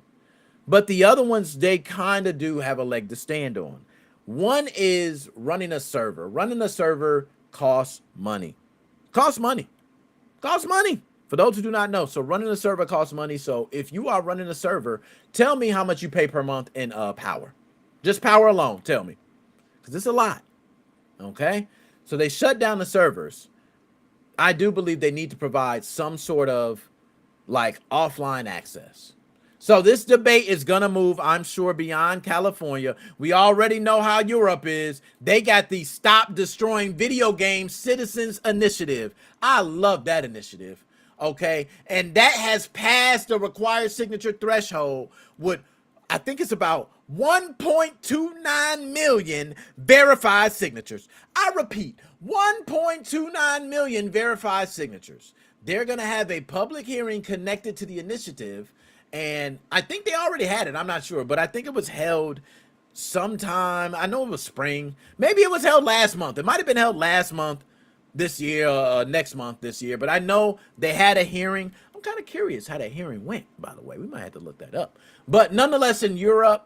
But the other ones, they kind of do have a leg to stand on. One is running a server. Running a server costs money. Costs money. Costs money. For those who do not know, so running a server costs money. So if you are running a server, tell me how much you pay per month in power. Just power alone, tell me. because it's a lot. Okay, so they shut down the servers. I do believe they need to provide some sort of like offline access. So this debate is going to move, I'm sure, beyond California. We already know how Europe is. They got the Stop Destroying Video Games Citizens Initiative. I love that initiative. Okay. And that has passed the required signature threshold with, I think it's about 1.29 million verified signatures. I repeat, 1.29 million verified signatures. They're going to have a public hearing connected to the initiative. And I think they already had it. I'm not sure, but I think it was held sometime. I know it was spring. Maybe it was held last month. It might have been held last month this year, next month this year. But I know they had a hearing. I'm kind of curious how that hearing went, by the way. We might have to look that up. But nonetheless, in Europe,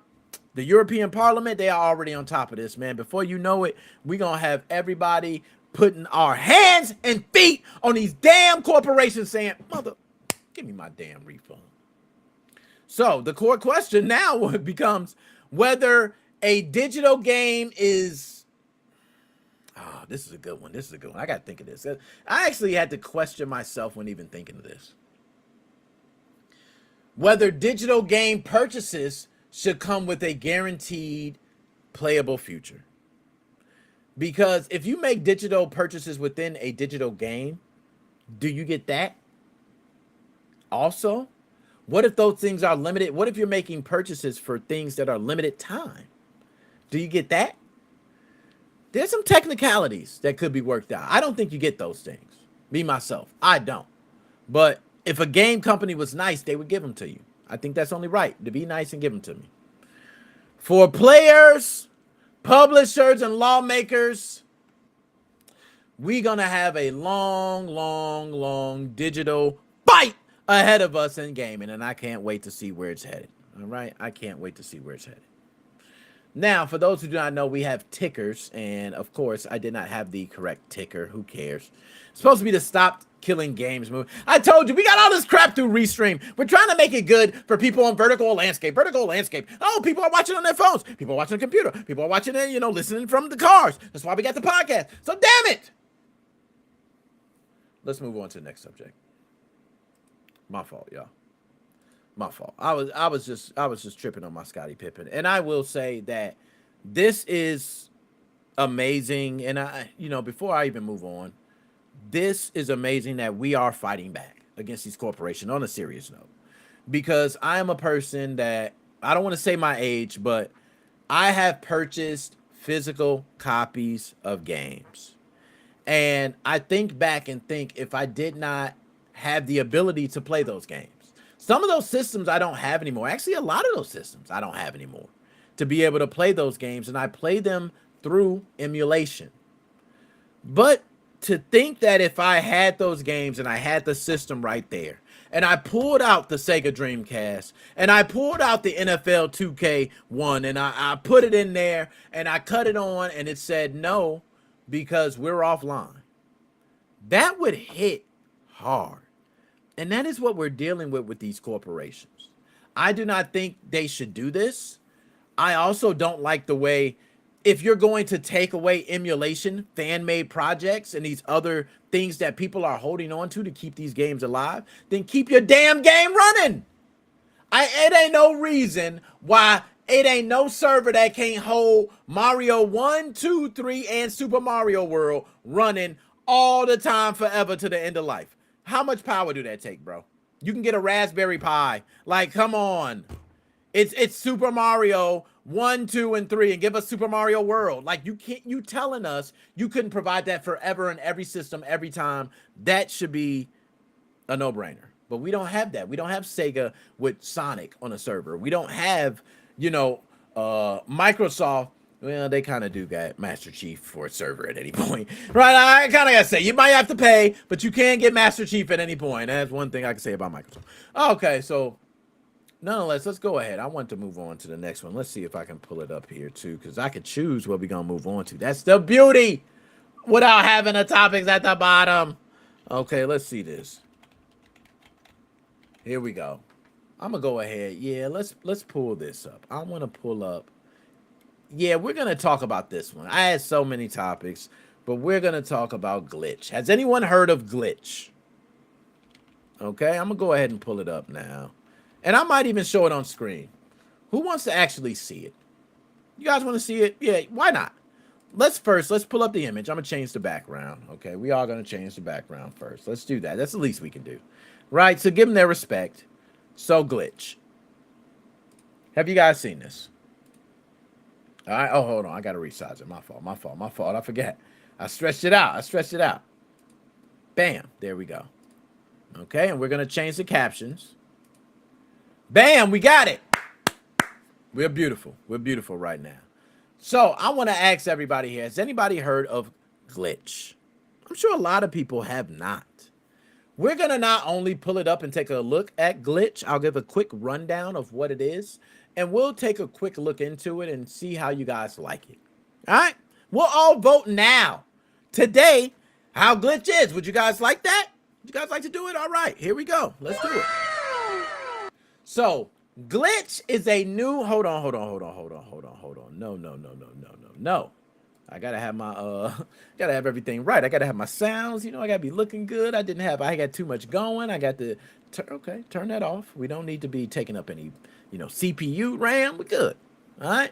the European Parliament, they are already on top of this, man. Before you know it, we're going to have everybody putting our hands and feet on these damn corporations saying, mother, give me my damn refund. So the core question now becomes whether a digital game is, oh, this is a good one. This is a good one. I got to think of this. I actually had to question myself when even thinking of this. Whether digital game purchases should come with a guaranteed playable future. Because if you make digital purchases within a digital game, do you get that? Also, what if those things are limited? What if you're making purchases for things that are limited time? Do you get that? There's some technicalities that could be worked out. I don't think you get those things. Me, myself, I don't. But if a game company was nice, they would give them to you. I think that's only right, to be nice and give them to me. For players, publishers, and lawmakers, we're going to have a long digital fight ahead of us in gaming, and I can't wait to see where it's headed. All right? I can't wait to see where it's headed. Now, for those who do not know, we have tickers, and of course, I did not have the correct ticker. Who cares? It's supposed to be the Stop Killing Games movie. I told you, we got all this crap through Restream. We're trying to make it good for people on vertical landscape. Vertical landscape. Oh, people are watching on their phones. People are watching on the computer. People are watching it, listening from the cars. That's why we got the podcast. So damn it. Let's move on to the next subject. My fault, y'all. My fault. I was just tripping on my Scottie Pippen. And I will say that this is amazing. And before I even move on, this is amazing that we are fighting back against these corporations on a serious note. Because I am a person that, I don't want to say my age, but I have purchased physical copies of games. And I think back and think if I did not have the ability to play those games. Some of those systems I don't have anymore. Actually, a lot of those systems I don't have anymore to be able to play those games. And I play them through emulation. But to think that if I had those games and I had the system right there, and I pulled out the Sega Dreamcast, and I pulled out the NFL 2K1, and I put it in there, and I cut it on, and it said no, because we're offline. That would hit hard. And that is what we're dealing with these corporations. I do not think they should do this. I also don't like the way, if you're going to take away emulation, fan-made projects, and these other things that people are holding on to keep these games alive, then keep your damn game running. It ain't no reason why it ain't no server that can't hold Mario 1, 2, 3, and Super Mario World running all the time forever to the end of life. How much power do that take, bro? You can get a Raspberry Pi. Like, come on. It's Super Mario 1, 2, and 3, and give us Super Mario World. Like, you telling us you couldn't provide that forever in every system, every time. That should be a no-brainer. But we don't have that. We don't have Sega with Sonic on a server. We don't have, Microsoft. Well, they kind of do got Master Chief for a server at any point. Right? I kind of got to say, you might have to pay, but you can get Master Chief at any point. That's one thing I can say about Microsoft. Okay, so nonetheless, let's go ahead. I want to move on to the next one. Let's see if I can pull it up here, too, because I could choose what we're going to move on to. That's the beauty without having the topics at the bottom. Okay, let's see this. Here we go. I'm going to go ahead. Yeah, let's pull this up. I want to pull up Yeah, we're going to talk about this one. I had so many topics, but we're going to talk about glitch. Has anyone heard of glitch? Okay, I'm going to go ahead and pull it up now. And I might even show it on screen. Who wants to actually see it? You guys want to see it? Yeah, why not? Let's pull up the image. I'm going to change the background. Okay, we are going to change the background first. Let's do that. That's the least we can do. Right, so give them their respect. So glitch. Have you guys seen this? All right. Oh, hold on. I got to resize it. My fault. I forget. I stretched it out. Bam. There we go. Okay, and we're going to change the captions. Bam. We got it. We're beautiful. We're beautiful right now. So I want to ask everybody here, has anybody heard of glitch? I'm sure a lot of people have not. We're going to not only pull it up and take a look at glitch, I'll give a quick rundown of what it is, and we'll take a quick look into it and see how you guys like it. All right? We'll all vote now, today, how glitch is. Would you guys like that? Would you guys like to do it? All right, here we go. Let's do it. So, glitch is a new, hold on. No. I gotta have my gotta have everything right. I gotta have my sounds, you know, I gotta be looking good. I got too much going. I got to turn that off. We don't need to be taking up any, you know, CPU, RAM. We're good. All right.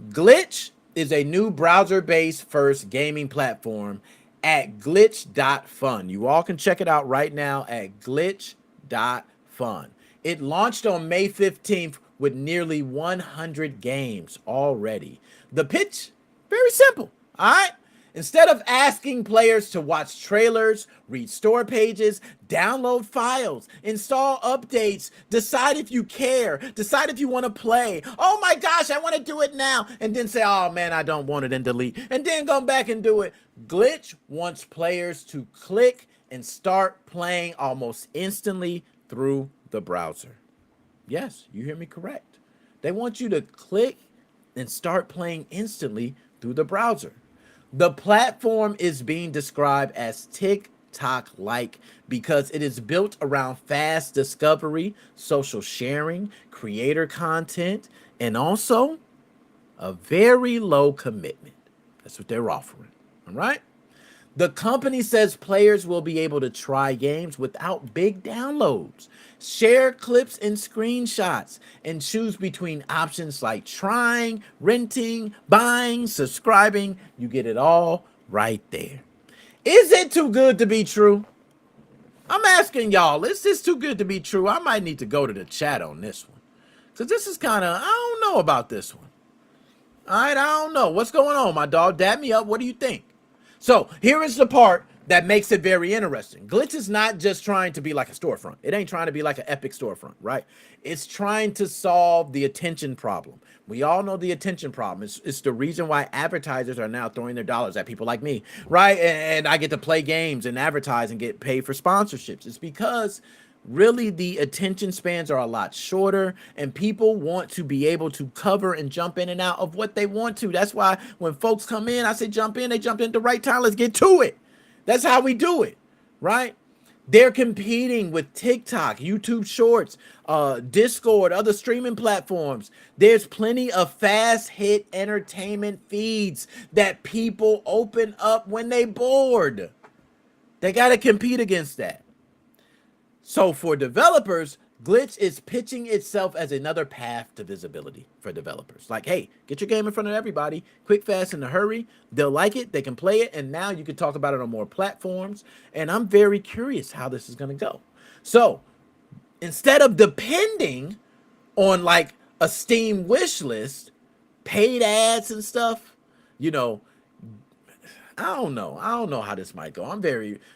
Glitch is a new browser-based first gaming platform at glitch.fun. You all can check it out right now at glitch.fun. It launched on May 15th with nearly 100 games already. The pitch, very simple, all right? Instead of asking players to watch trailers, read store pages, download files, install updates, decide if you care, decide if you want to play, oh my gosh, I want to do it now, and then say, oh man, I don't want it, and delete, and then go back and do it. Glitch wants players to click and start playing almost instantly through the browser. Yes, you hear me correct. They want you to click and start playing instantly through the browser. The platform is being described as TikTok-like because it is built around fast discovery, social sharing, creator content, and also a very low commitment. That's what they're offering. All right? The company says players will be able to try games without big downloads, share clips and screenshots, and choose between options like trying, renting, buying, subscribing. You get it all right there. Is it too good to be true? I'm asking y'all, is this too good to be true? I might need to go to the chat on this one. Because this is kind of, I don't know about this one. All right, I don't know. What's going on, my dog? Dab me up. What do you think? So here is the part that makes it very interesting. Glitch is not just trying to be like a storefront. It ain't trying to be like an epic storefront, right? It's trying to solve the attention problem. We all know the attention problem. It's the reason why advertisers are now throwing their dollars at people like me, right? And I get to play games and advertise and get paid for sponsorships. It's because really the attention spans are a lot shorter and people want to be able to cover and jump in and out of what they want to. That's why when folks come in, I say jump in, they jump in at the right time. Let's get to it. That's how we do it, right? They're competing with TikTok, YouTube Shorts, Discord, other streaming platforms. There's plenty of fast hit entertainment feeds that people open up when they bored. They got to compete against that. So for developers, Glitch is pitching itself as another path to visibility for developers. Like, hey, get your game in front of everybody, quick, fast, in a hurry. They'll like it, they can play it, and now you can talk about it on more platforms. And I'm very curious how this is going to go. So instead of depending on like a Steam wish list, paid ads and stuff, you know, I don't know how this might go.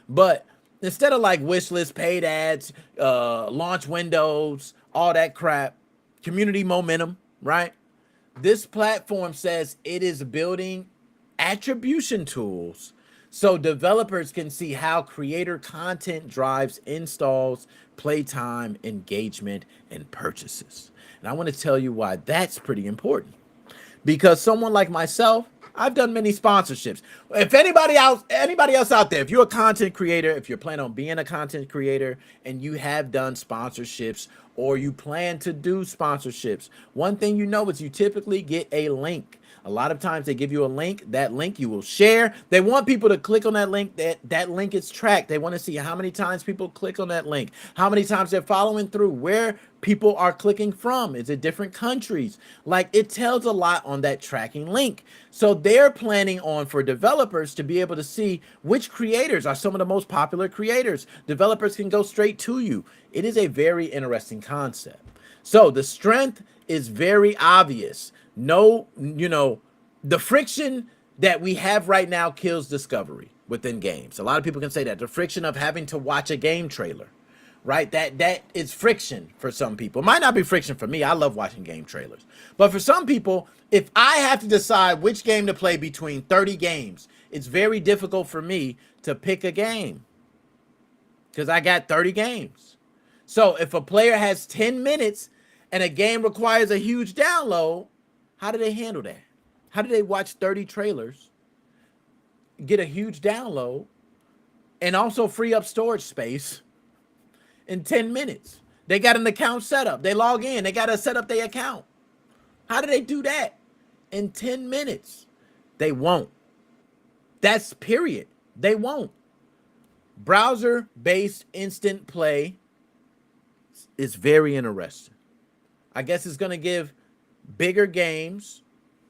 But instead of like wish list, paid ads, launch windows, all that crap, community momentum, right? This platform says it is building attribution tools so developers can see how creator content drives installs, playtime, engagement, and purchases. And I want to tell you why that's pretty important. Because someone like myself, I've done many sponsorships. If anybody else out there, if you're a content creator, if you're planning on being a content creator and you have done sponsorships or you plan to do sponsorships, one thing you know is you typically get a link A lot of times they give you a link. That link you will share. They want people to click on that link. That link is tracked. They want to see how many times people click on that link, how many times they're following through, where people are clicking from. Is it different countries? Like, it tells a lot on that tracking link. So they're planning on for developers to be able to see which creators are some of the most popular creators. Developers can go straight to you. It is a very interesting concept. So the strength is very obvious. No, the friction that we have right now kills discovery within games. A lot of people can say that. The friction of having to watch a game trailer, right? That is friction for some people. It might not be friction for me. I love watching game trailers. But for some people, if I have to decide which game to play between 30 games, it's very difficult for me to pick a game because I got 30 games. So if a player has 10 minutes and a game requires a huge download, how do they handle that? How do they watch 30 trailers, get a huge download, and also free up storage space in 10 minutes? They got an account set up. They log in. They got to set up their account. How do they do that in 10 minutes? They won't. That's period. They won't. Browser-based instant play is very interesting. I guess it's going to give bigger games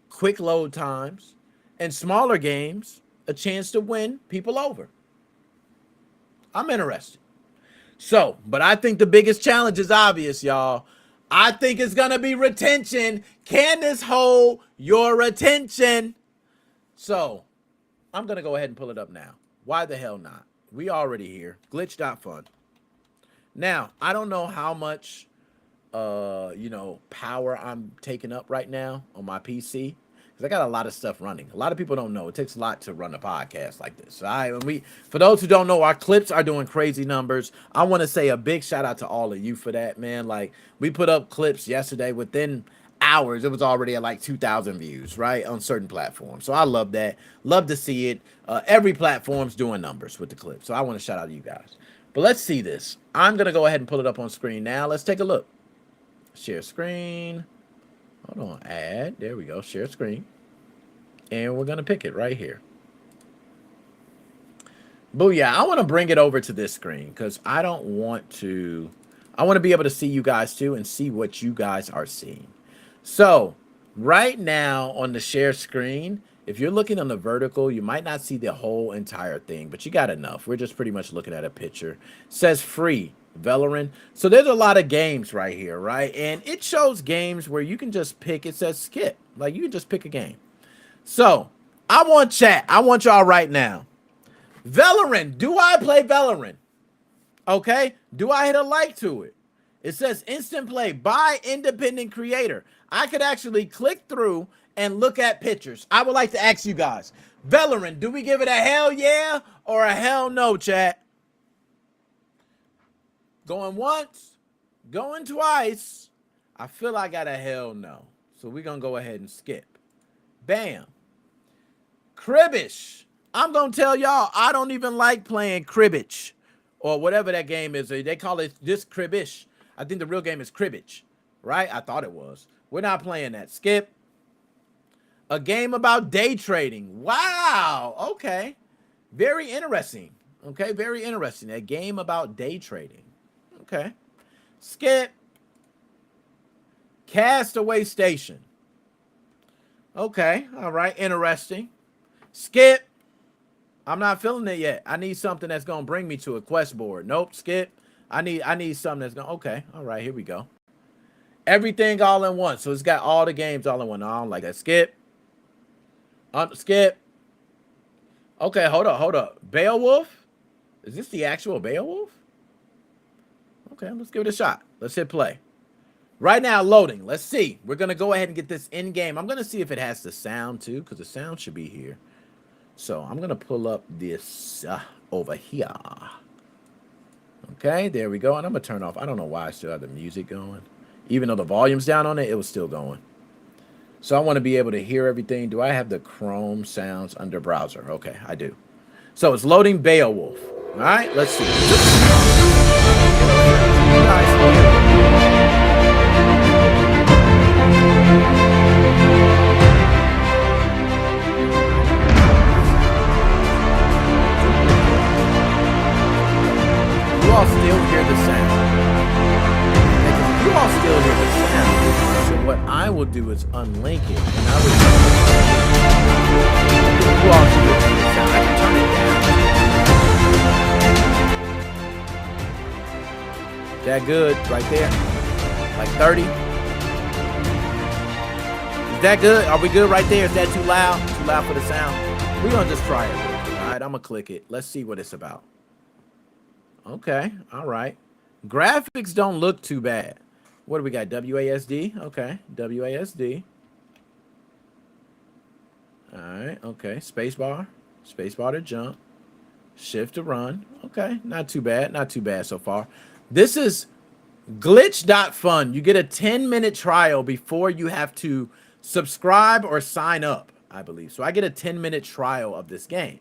quick load times and smaller games a chance to win people over. I'm interested. So, but I think the biggest challenge is obvious, y'all. I think it's going to be retention. Can this hold your attention? So, I'm going to go ahead and pull it up now. Why the hell not? We already here. Glitch.fun. Now, I don't know how much power I'm taking up right now on my PC because I got a lot of stuff running. A lot of people don't know it takes a lot to run a podcast like this. For those who don't know, our clips are doing crazy numbers. I want to say a big shout out to all of you for that, man. Like, we put up clips yesterday, within hours it was already at like 2,000 views, right, on certain platforms. So I love that. Love to see it. Every platform's doing numbers with the clips, so I want to shout out to you guys. But let's see this. I'm gonna go ahead and pull it up on screen now. Let's take a look. Share screen. Hold on, add. There we go. Share screen. And we're going to pick it right here. Booyah. I want to bring it over to this screen because I want to be able to see you guys too and see what you guys are seeing. So right now on the share screen, if you're looking on the vertical, you might not see the whole entire thing, but you got enough. We're just pretty much looking at a picture. It says free. Valorant. So there's a lot of games right here, right? And it shows games where you can just pick. It says skip. Like, you can just pick a game. So I want chat. I want y'all right now. Valorant. Do I play Valorant? Okay. Do I hit a like to it? It says instant play by independent creator. I could actually click through and look at pictures. I would like to ask you guys, Valorant, do we give it a hell yeah or a hell no, chat? Going once, going twice. I feel I got a hell no. So we're going to go ahead and skip. Bam. Cribbage. I'm going to tell y'all, I don't even like playing cribbage or whatever that game is. They call it this cribbage. I think the real game is cribbage, right? I thought it was. We're not playing that. Skip. A game about day trading. Wow. Okay. Very interesting. Okay. Very interesting. A game about day trading. Okay. Skip. Castaway Station. Okay. All right. Interesting. Skip. I'm not feeling it yet. I need something that's going to bring me to a quest board. Nope. Skip. I need something that's going to... Okay. All right. Here we go. Everything all in one. So it's got all the games all in one. No, I don't like that. Skip. Skip. Okay. Hold up. Beowulf? Is this the actual Beowulf? Okay, let's give it a shot. Let's hit play. Right now, loading. Let's see. We're going to go ahead and get this in game. I'm going to see if it has the sound too, because the sound should be here. So I'm going to pull up this over here. Okay, there we go. And I'm going to turn off. I don't know why I still have the music going. Even though the volume's down on it, it was still going. So I want to be able to hear everything. Do I have the Chrome sounds under browser? Okay, I do. So it's loading Beowulf. All right, let's see. will do is unlink it. And I would who else should do the sound? I can turn it down. That good right there. Like 30. Is that good? Are we good right there? Is that too loud? Too loud for the sound? We're gonna just try it. All right, I'm gonna click it. Let's see what it's about. Okay, all right. Graphics don't look too bad. What do we got? WASD. Okay, WASD. All right, okay. Spacebar. Spacebar to jump. Shift to run. Okay, not too bad. Not too bad so far. This is glitch.fun. You get a 10-minute trial before you have to subscribe or sign up, I believe. So I get a 10-minute trial of this game.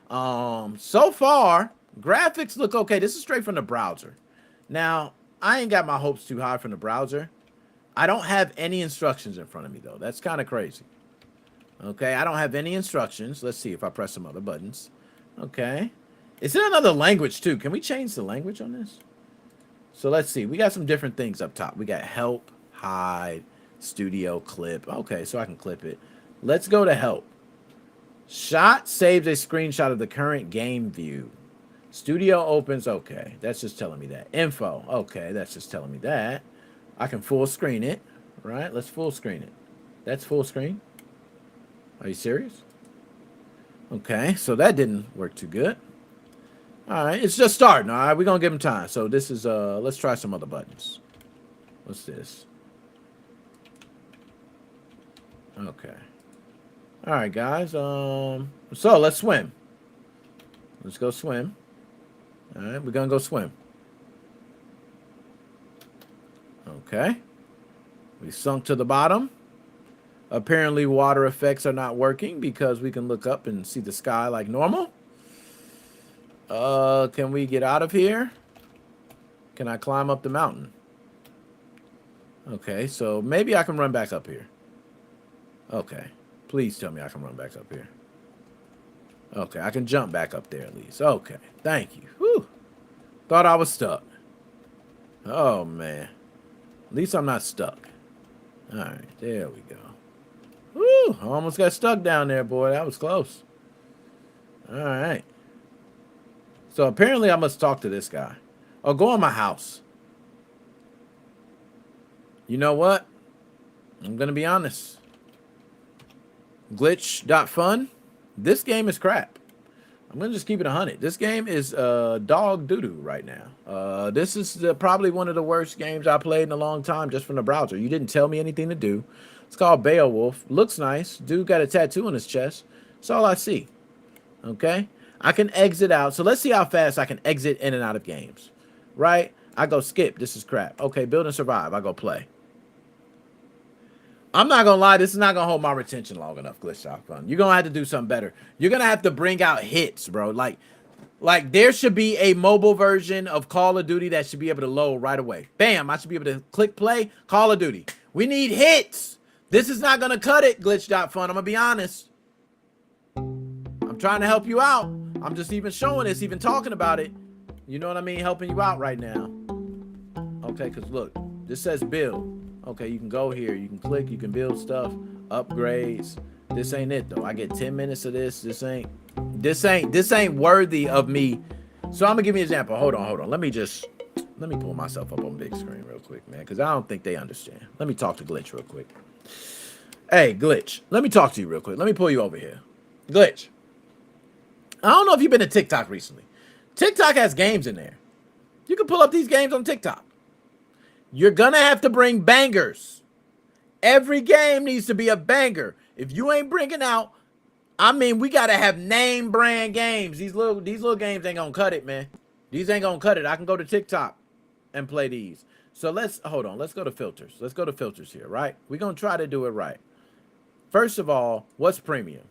So far, graphics look okay. This is straight from the browser. Now, I ain't got my hopes too high from the browser. I don't have any instructions in front of me, though. That's kind of crazy. Okay, I don't have any instructions. Let's see if I press some other buttons. Okay. It's in another language, too. Can we change the language on this? So let's see. We got some different things up top. We got help, hide, studio, clip. Okay, so I can clip it. Let's go to help. Shot saves a screenshot of the current game view. Studio opens. Okay, that's just telling me that. Info. Okay, that's just telling me that. I can full screen it. Right? Let's full screen it. That's full screen. Are you serious? Okay, so that didn't work too good. All right, it's just starting. All right, we're going to give him time. So this is, let's try some other buttons. What's this? Okay. All right, guys. So let's swim. Let's go swim. All right, we're going to go swim. Okay. We sunk to the bottom. Apparently, water effects are not working because we can look up and see the sky like normal. Can we get out of here? Can I climb up the mountain? Okay, so maybe I can run back up here. Okay, please tell me I can run back up here. Okay, I can jump back up there at least. Okay, thank you. Whew. Thought I was stuck. Oh, man. At least I'm not stuck. All right, there we go. Whew, I almost got stuck down there, boy. That was close. All right. So apparently I must talk to this guy. Oh, go in my house. You know what? I'm going to be honest. Glitch.fun. This game is crap. I'm going to just keep it 100. This game is dog doo-doo right now. This is probably one of the worst games I played in a long time just from the browser. You didn't tell me anything to do. It's called Beowulf. Looks nice. Dude got a tattoo on his chest. That's all I see. Okay? I can exit out. So let's see how fast I can exit in and out of games. Right? I go skip. This is crap. Okay, build and survive. I go play. I'm not going to lie. This is not going to hold my retention long enough, Glitch.fun. You're going to have to do something better. You're going to have to bring out hits, bro. Like there should be a mobile version of Call of Duty that should be able to load right away. Bam. I should be able to click play. Call of Duty. We need hits. This is not going to cut it, Glitch.fun. I'm going to be honest. I'm trying to help you out. I'm just even showing this, even talking about it. You know what I mean? Helping you out right now. Okay, because look, this says build. Okay, you can go here. You can click. You can build stuff. Upgrades. This ain't it, though. I get 10 minutes of this. This ain't worthy of me. So I'm going to give you an example. Hold on. Let me pull myself up on big screen real quick, man, because I don't think they understand. Let me talk to Glitch real quick. Hey, Glitch. Let me talk to you real quick. Let me pull you over here. Glitch. I don't know if you've been to TikTok recently. TikTok has games in there. You can pull up these games on TikTok. You're going to have to bring bangers. Every game needs to be a banger. If you ain't bringing out, I mean, we got to have name brand games. These little games ain't going to cut it, man. These ain't going to cut it. I can go to TikTok and play these. So hold on. Let's go to filters. Let's go to filters here, right? We're going to try to do it right. First of all, what's premium?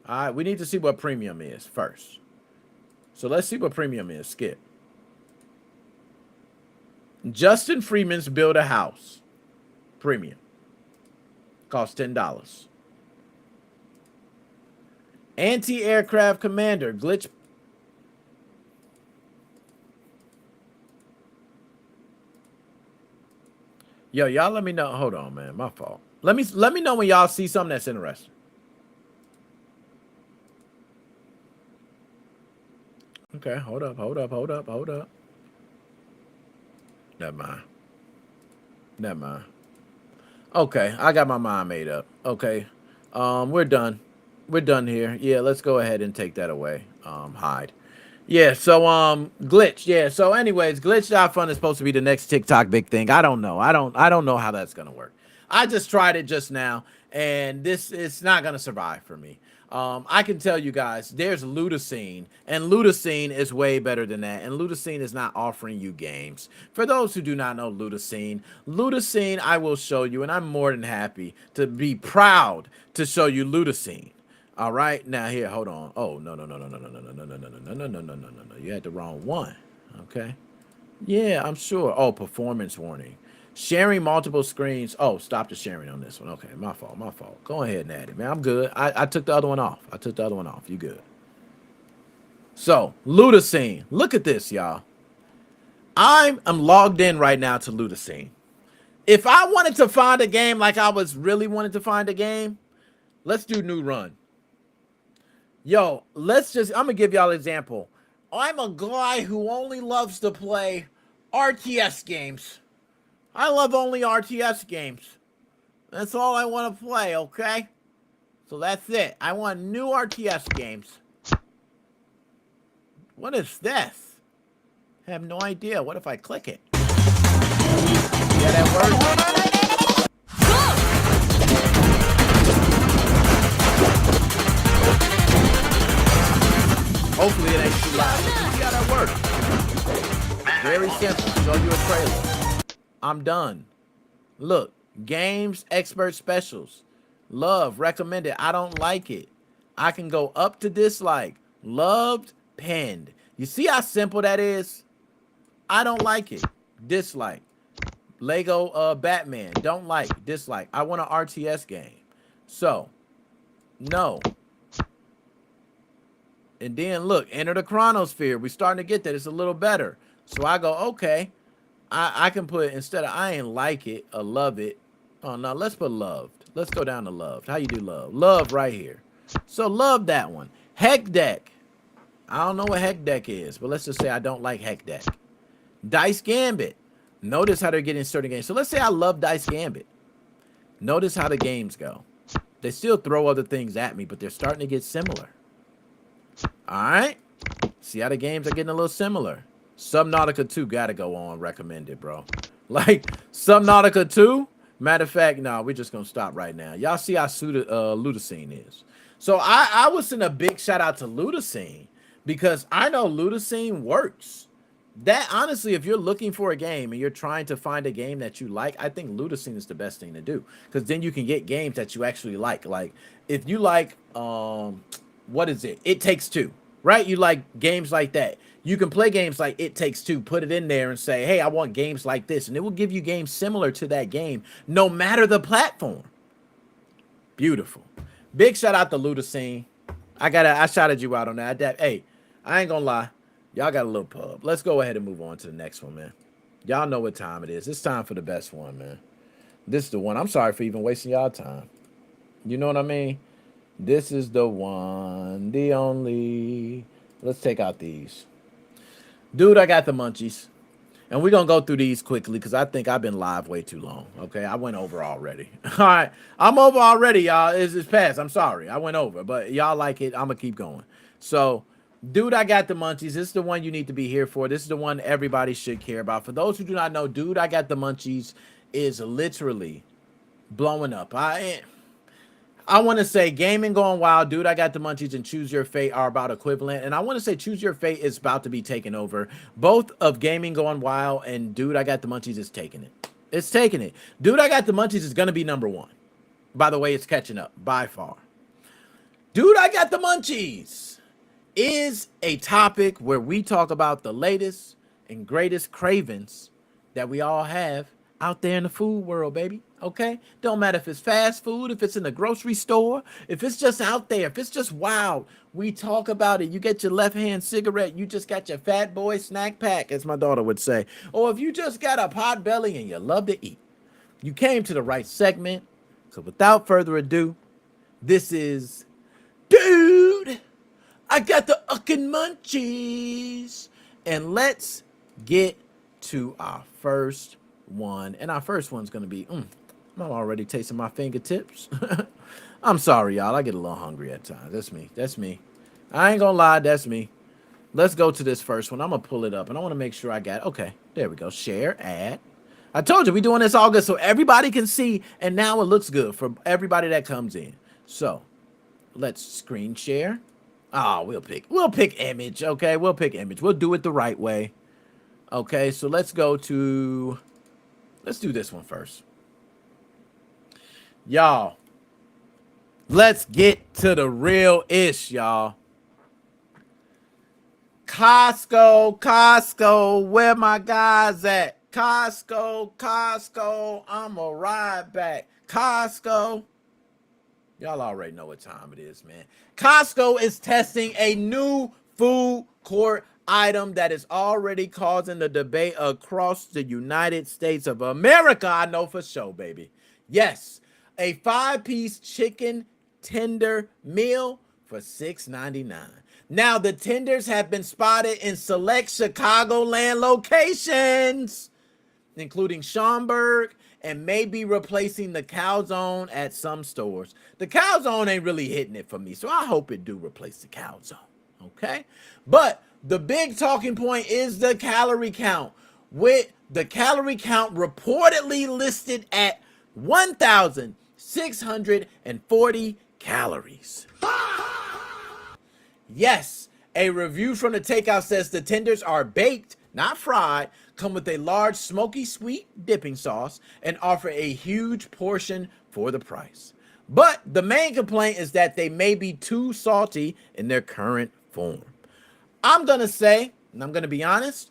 All right, we need to see what premium is first. So let's see what premium is. Skip. Justin Freeman's Build a House. Premium. Costs $10. Anti-aircraft commander. Glitch. Yo, y'all let me know. Hold on, man. My fault. Let me know when y'all see something that's interesting. Okay, hold up. Never mind. Okay, I got my mind made up. Okay. We're done. We're done here. Yeah, let's go ahead and take that away. Hide. Yeah, so glitch. Yeah, so anyways, glitch.fun is supposed to be the next TikTok big thing. I don't know. I don't know how that's gonna work. I just tried it just now, and it's not gonna survive for me. I can tell you guys, there's Ludocene, and Ludocene is way better than that. And Ludocene is not offering you games. For those who do not know Ludocene, I will show you, and I'm more than happy to be proud to show you Ludocene. All right, now here, hold on. Oh, no. You had the wrong one. Okay. Yeah, I'm sure. Oh, performance warning. Sharing multiple screens. Oh, stop the sharing on this one. Okay, my fault. Go ahead and add it, man. I'm good. I took the other one off. You good. So, Ludocene. Look at this, y'all. I'm logged in right now to Ludocene. If I wanted to find a game like I was really wanting to find a game, let's do new run. Yo, I'm gonna give y'all an example. I'm a guy who only loves to play RTS games. I love only RTS games. That's all I want to play, okay? So that's it. I want new RTS games. What is this? I have no idea. What if I click it? Yeah, that works. Hopefully it ain't too loud. See how that works. Very simple. Show you a trailer. I'm done. Look, games, expert specials. Love, recommended. I don't like it. I can go up to dislike. Loved, pinned. You see how simple that is? I don't like it. Dislike. Lego Batman. Don't like. Dislike. I want an RTS game. So, no. And then look, enter the chronosphere. We're starting to get that. It's a little better. So I go, okay. I can put, instead of I ain't like it or love it. Oh, no, let's put loved. Let's go down to loved. How you do love? Love right here. So love that one. Heck deck. I don't know what heck deck is, but let's just say I don't like heck deck. Dice Gambit. Notice how they're getting certain games. So let's say I love Dice Gambit. Notice how the games go. They still throw other things at me, but they're starting to get similar. All right. See how the games are getting a little similar. Subnautica 2 got to go on recommended, bro. Like, Subnautica 2? Matter of fact, no, we're just going to stop right now. Y'all see how Ludocene is. So I was sending a big shout out to Ludocene because I know Ludocene works. That, honestly, if you're looking for a game and you're trying to find a game that you like, I think Ludocene is the best thing to do. Because then you can get games that you actually like. Like, if you like, what is it? It Takes Two, right? You like games like that. You can play games like It Takes Two, put it in there and say, hey, I want games like this. And it will give you games similar to that game, no matter the platform. Beautiful. Big shout out to Ludocene. I shouted you out on that. Hey, I ain't gonna lie. Y'all got a little pub. Let's go ahead and move on to the next one, man. Y'all know what time it is. It's time for the best one, man. This is the one. I'm sorry for even wasting y'all time. You know what I mean? This is the one, the only. Let's take out these. Dude, I got the munchies. And we're going to go through these quickly because I think I've been live way too long. Okay, I went over already. All right, I'm over already, y'all. It's past. I'm sorry. I went over. But y'all like it. I'm going to keep going. So, Dude, I Got the Munchies. This is the one you need to be here for. This is the one everybody should care about. For those who do not know, Dude, I Got the Munchies is literally blowing up. I want to say Gaming Going Wild, Dude, I Got the Munchies, and Choose Your Fate are about equivalent. And I want to say Choose Your Fate is about to be taken over. Both of Gaming Going Wild and Dude, I Got the Munchies is taking it. It's taking it. Dude, I Got the Munchies is going to be number one. By the way, it's catching up by far. Dude, I Got the Munchies is a topic where we talk about the latest and greatest cravings that we all have out there in the food world, baby. Okay? Don't matter if it's fast food, if it's in the grocery store, if it's just out there, if it's just wild. We talk about it. You get your left-hand cigarette, you just got your fat boy snack pack, as my daughter would say. Or if you just got a pot belly and you love to eat. You came to the right segment. So without further ado, this is Dude, I got the uckin' munchies. And let's get to our first one. And our first one's going to be, I'm already tasting my fingertips. I'm sorry, y'all. I get a little hungry at times. That's me. That's me. I ain't going to lie. That's me. Let's go to this first one. I'm going to pull it up. And I want to make sure I got it. Okay, there we go. Share, add. I told you, we're doing this all good so everybody can see. And now it looks good for everybody that comes in. So, let's screen share. Oh, we'll pick image, okay? We'll pick image. We'll do it the right way. Okay, so let's do this one first. Y'all, let's get to the real ish, y'all. Costco, where my guys at? Costco, I'ma ride back. Costco. Y'all already know what time it is, man. Costco is testing a new food court item that is already causing the debate across the United States of America. I know for sure, baby. Yes, a 5-piece chicken tender meal for $6.99. Now, the tenders have been spotted in select Chicagoland locations, including Schaumburg, and may be replacing the calzone at some stores. The calzone ain't really hitting it for me, so I hope it do replace the calzone, okay? But the big talking point is the calorie count, with the calorie count reportedly listed at 1,640 calories. Yes, a review from the takeout says the tenders are baked, not fried, come with a large smoky sweet dipping sauce, and offer a huge portion for the price. But the main complaint is that they may be too salty in their current form. I'm going to say, and I'm going to be honest,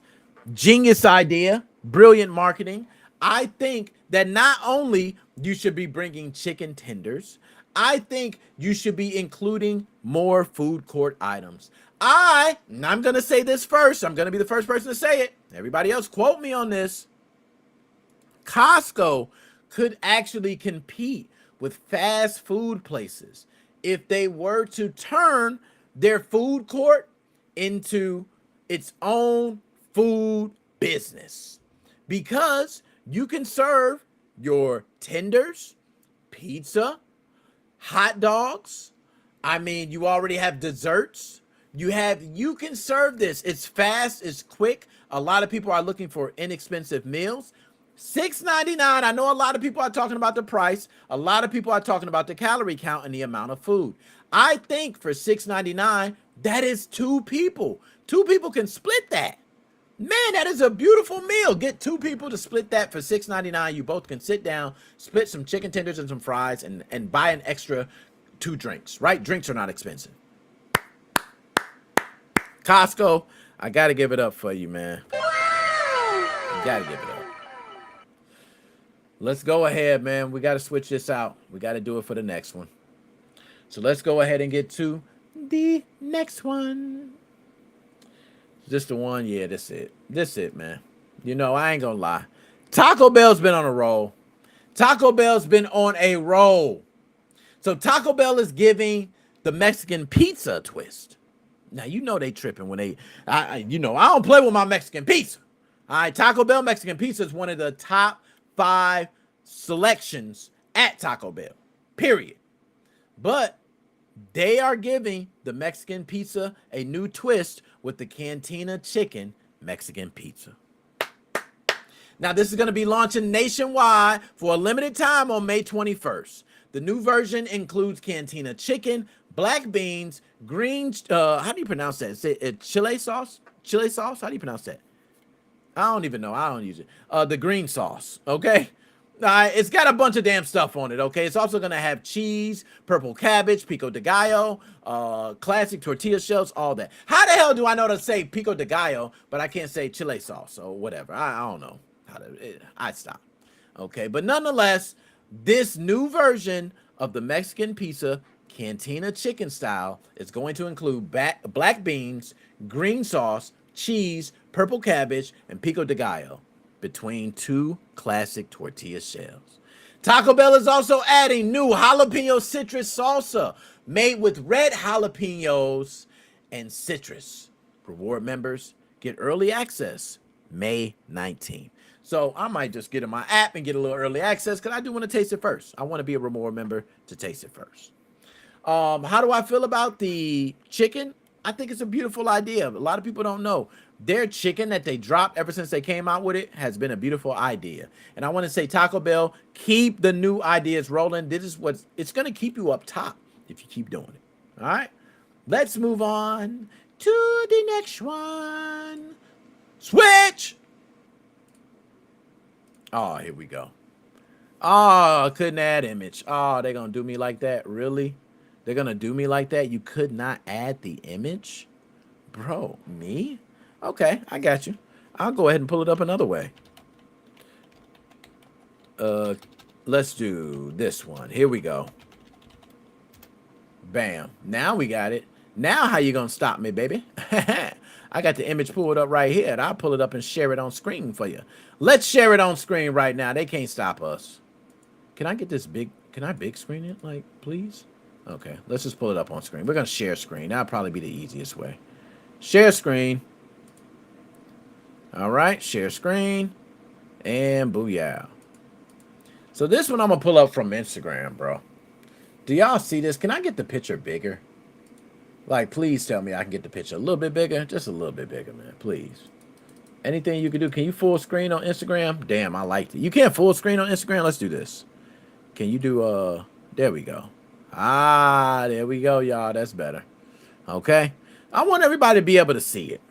genius idea, brilliant marketing. I think that not only you should be bringing chicken tenders, I think you should be including more food court items. I'm going to say this first. I'm going to be the first person to say it. Everybody else quote me on this. Costco could actually compete with fast food places if they were to turn their food court into its own food business. Because you can serve your tenders, pizza, hot dogs. I mean, you already have desserts. You can serve this. It's fast, it's quick. A lot of people are looking for inexpensive meals. $6.99. I know a lot of people are talking about the price. A lot of people are talking about the calorie count and the amount of food. I think for $6.99, that is 2 people. 2 people can split that. Man, that is a beautiful meal. Get 2 people to split that for $6.99. You both can sit down, split some chicken tenders and some fries, and buy an extra 2 drinks, right? Drinks are not expensive. Costco, I got to give it up for you, man. You got to give it up. Let's go ahead, man. We got to switch this out. We got to do it for the next one. So let's go ahead and get to the next one. Just the one? Yeah, that's it. That's it, man. You know, I ain't gonna lie. Taco Bell's been on a roll. Taco Bell's been on a roll. So Taco Bell is giving the Mexican pizza a twist. Now, you know they tripping when I don't play with my Mexican pizza. All right, Taco Bell Mexican pizza is one of the top 5 selections at Taco Bell, period. But they are giving the Mexican pizza a new twist with the Cantina chicken Mexican pizza. Now, this is going to be launching nationwide for a limited time on May 21st. The new version includes Cantina chicken, black beans, green, how do you pronounce that? Is it chili sauce? Chili sauce? How do you pronounce that? I don't even know. I don't use it. The green sauce, okay? It's got a bunch of damn stuff on it, okay? It's also going to have cheese, purple cabbage, pico de gallo, classic tortilla shells, all that. How the hell do I know to say pico de gallo, but I can't say chile sauce or whatever? I don't know how to. I stop. Okay, but nonetheless, this new version of the Mexican pizza, Cantina chicken style, is going to include black beans, green sauce, cheese, purple cabbage, and pico de gallo. between two classic tortilla shells. Taco Bell is also adding new jalapeno citrus salsa made with red jalapenos and citrus. Reward members get early access May 19th. So I might just get in my app and get a little early access because I do want to taste it first. I want to be a reward member to taste it first. How do I feel about the chicken? I think it's a beautiful idea. A lot of people don't know. Their chicken that they dropped ever since they came out with it has been a beautiful idea. And I want to say, Taco Bell, keep the new ideas rolling. This is what it's going to keep you up top if you keep doing it. All right. Let's move on to the next one. Switch. Oh, here we go. Oh, couldn't add image. Oh, they're going to do me like that. Really? They're going to do me like that? You could not add the image? Bro, me? Okay, I got you. I'll go ahead and pull it up another way. Let's do this one. Here we go. Bam. Now we got it. Now how you going to stop me, baby? I got the image pulled up right here, and I'll pull it up and share it on screen for you. Let's share it on screen right now. They can't stop us. Can I get this big? Can I big screen it, like, please? Okay, let's just pull it up on screen. We're going to share screen. That'll probably be the easiest way. Share screen. All right, share screen. And booyah. So this one I'm going to pull up from Instagram, bro. Do y'all see this? Can I get the picture bigger? Like, please tell me I can get the picture a little bit bigger. Just a little bit bigger, man. Please. Anything you can do. Can you full screen on Instagram? Damn, I liked it. You can't full screen on Instagram? Let's do this. Can you do, there we go. Ah, there we go, y'all. That's better. Okay. I want everybody to be able to see it.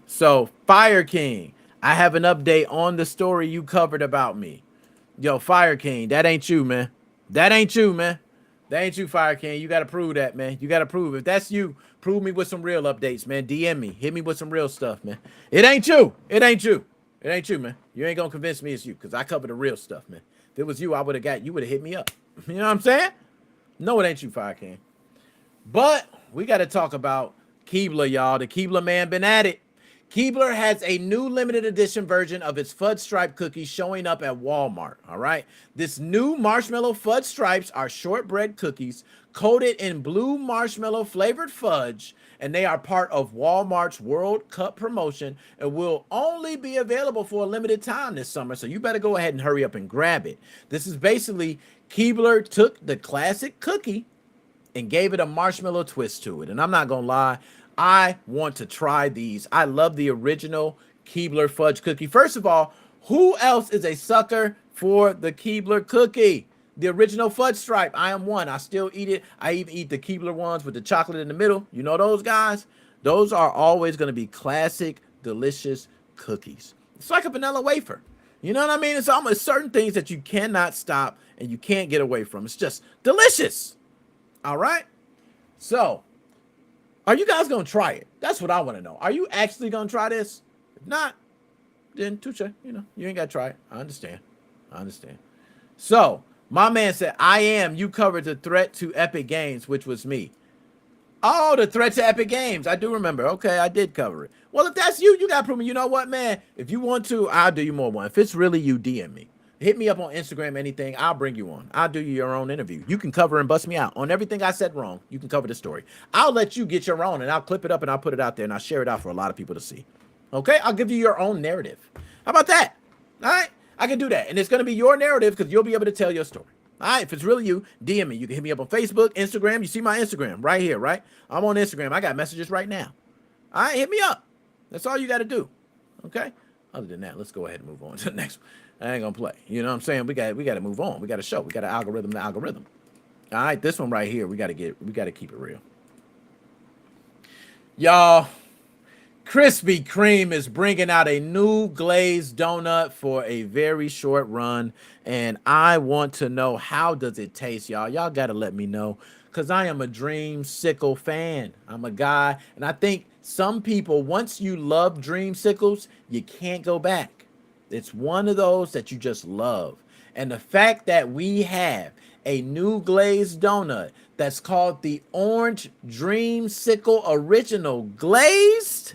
So, Fire King, I have an update on the story you covered about me. Yo, Fire King, that ain't you, man. That ain't you, man. That ain't you, Fire King. You got to prove that, man. You got to prove. If that's you, prove me with some real updates, man. DM me. Hit me with some real stuff, man. It ain't you. It ain't you. It ain't you, man. You ain't going to convince me it's you because I cover the real stuff, man. If it was you, I would have got, you would have hit me up. You know what I'm saying? No, it ain't you, Fire King. But we got to talk about Keebler, y'all. The Keebler man been at it. Keebler has a new limited edition version of its fudge stripe cookies showing up at Walmart, all right? This new marshmallow fudge stripes are shortbread cookies coated in blue marshmallow flavored fudge, and they are part of Walmart's World Cup promotion and will only be available for a limited time this summer, so you better go ahead and hurry up and grab it. This is basically Keebler took the classic cookie and gave it a marshmallow twist to it, and I'm not going to lie, I want to try these. I love the original Keebler fudge cookie. First of all, who else is a sucker for the Keebler cookie? The original fudge stripe. I am one. I still eat it. I even eat the Keebler ones with the chocolate in the middle. You know those guys? Those are always going to be classic, delicious cookies. It's like a vanilla wafer. You know what I mean? It's almost certain things that you cannot stop and you can't get away from. It's just delicious. All right? So, are you guys going to try it? That's what I want to know. Are you actually going to try this? If not, then touche. You know, you ain't got to try it. I understand. I understand. So, my man said, I am. You covered the threat to Epic Games, which was me. Oh, the threat to Epic Games. I do remember. Okay, I did cover it. Well, if that's you, you got to prove me. You know what, man? If you want to, I'll do you more one. If it's really you, DM me. Hit me up on Instagram, anything. I'll bring you on. I'll do you your own interview. You can cover and bust me out. On everything I said wrong, you can cover the story. I'll let you get your own, and I'll clip it up, and I'll put it out there, and I'll share it out for a lot of people to see. Okay? I'll give you your own narrative. How about that? All right? I can do that. And it's going to be your narrative because you'll be able to tell your story. All right? If it's really you, DM me. You can hit me up on Facebook, Instagram. You see my Instagram right here, right? I'm on Instagram. I got messages right now. All right? Hit me up. That's all you got to do. Okay? Other than that, let's go ahead and move on to the next one. I ain't gonna play. You know what I'm saying? We got to move on. We got to show. We got to algorithm the algorithm. All right, this one right here, we got to keep it real. Y'all, Krispy Kreme is bringing out a new glazed donut for a very short run, and I want to know, how does it taste, y'all? Y'all got to let me know, because I am a Dreamsicle fan. I'm a guy, and I think some people, once you love Dreamsicles, you can't go back. It's one of those that you just love. And the fact that we have a new glazed donut that's called the Orange Dreamsicle Original Glazed,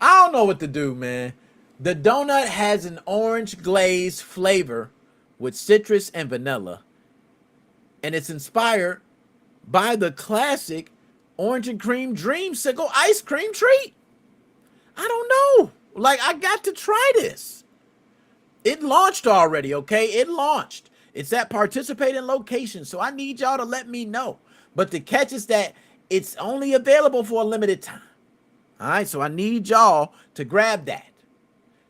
I don't know what to do, man. The donut has an orange glaze flavor with citrus and vanilla, and it's inspired by the classic orange and cream Dreamsicle ice cream treat. I don't know. Like, I got to try this. It launched already, okay? It launched. It's at participating locations, so I need y'all to let me know. But the catch is that it's only available for a limited time. All right, so I need y'all to grab that.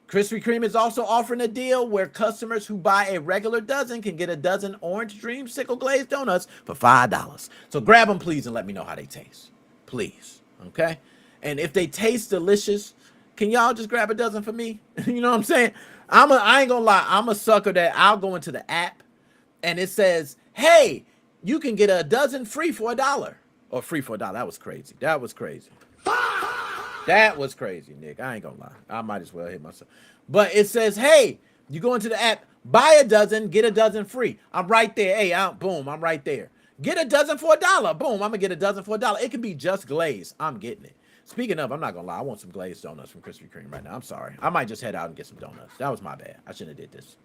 Krispy Kreme is also offering a deal where customers who buy a regular dozen can get a dozen orange Dreamsicle glazed donuts for $5. So grab them, please, and let me know how they taste. Please, okay? And if they taste delicious, can y'all just grab a dozen for me? You know what I'm saying? I ain't gonna lie, I'm a sucker that I'll go into the app and it says, hey, you can get a dozen free for $1. Or free for $1. That was crazy. That was crazy. That was crazy, Nick. I ain't gonna lie. I might as well hit myself. But it says, hey, you go into the app, buy a dozen, get a dozen free. I'm right there. Hey, boom, I'm right there. Get a dozen for $1. Boom, I'm gonna get a dozen for $1. It can be just glazed. I'm getting it. Speaking of, I'm not gonna lie. I want some glazed donuts from Krispy Kreme right now. I'm sorry. I might just head out and get some donuts. That was my bad. I shouldn't have did this.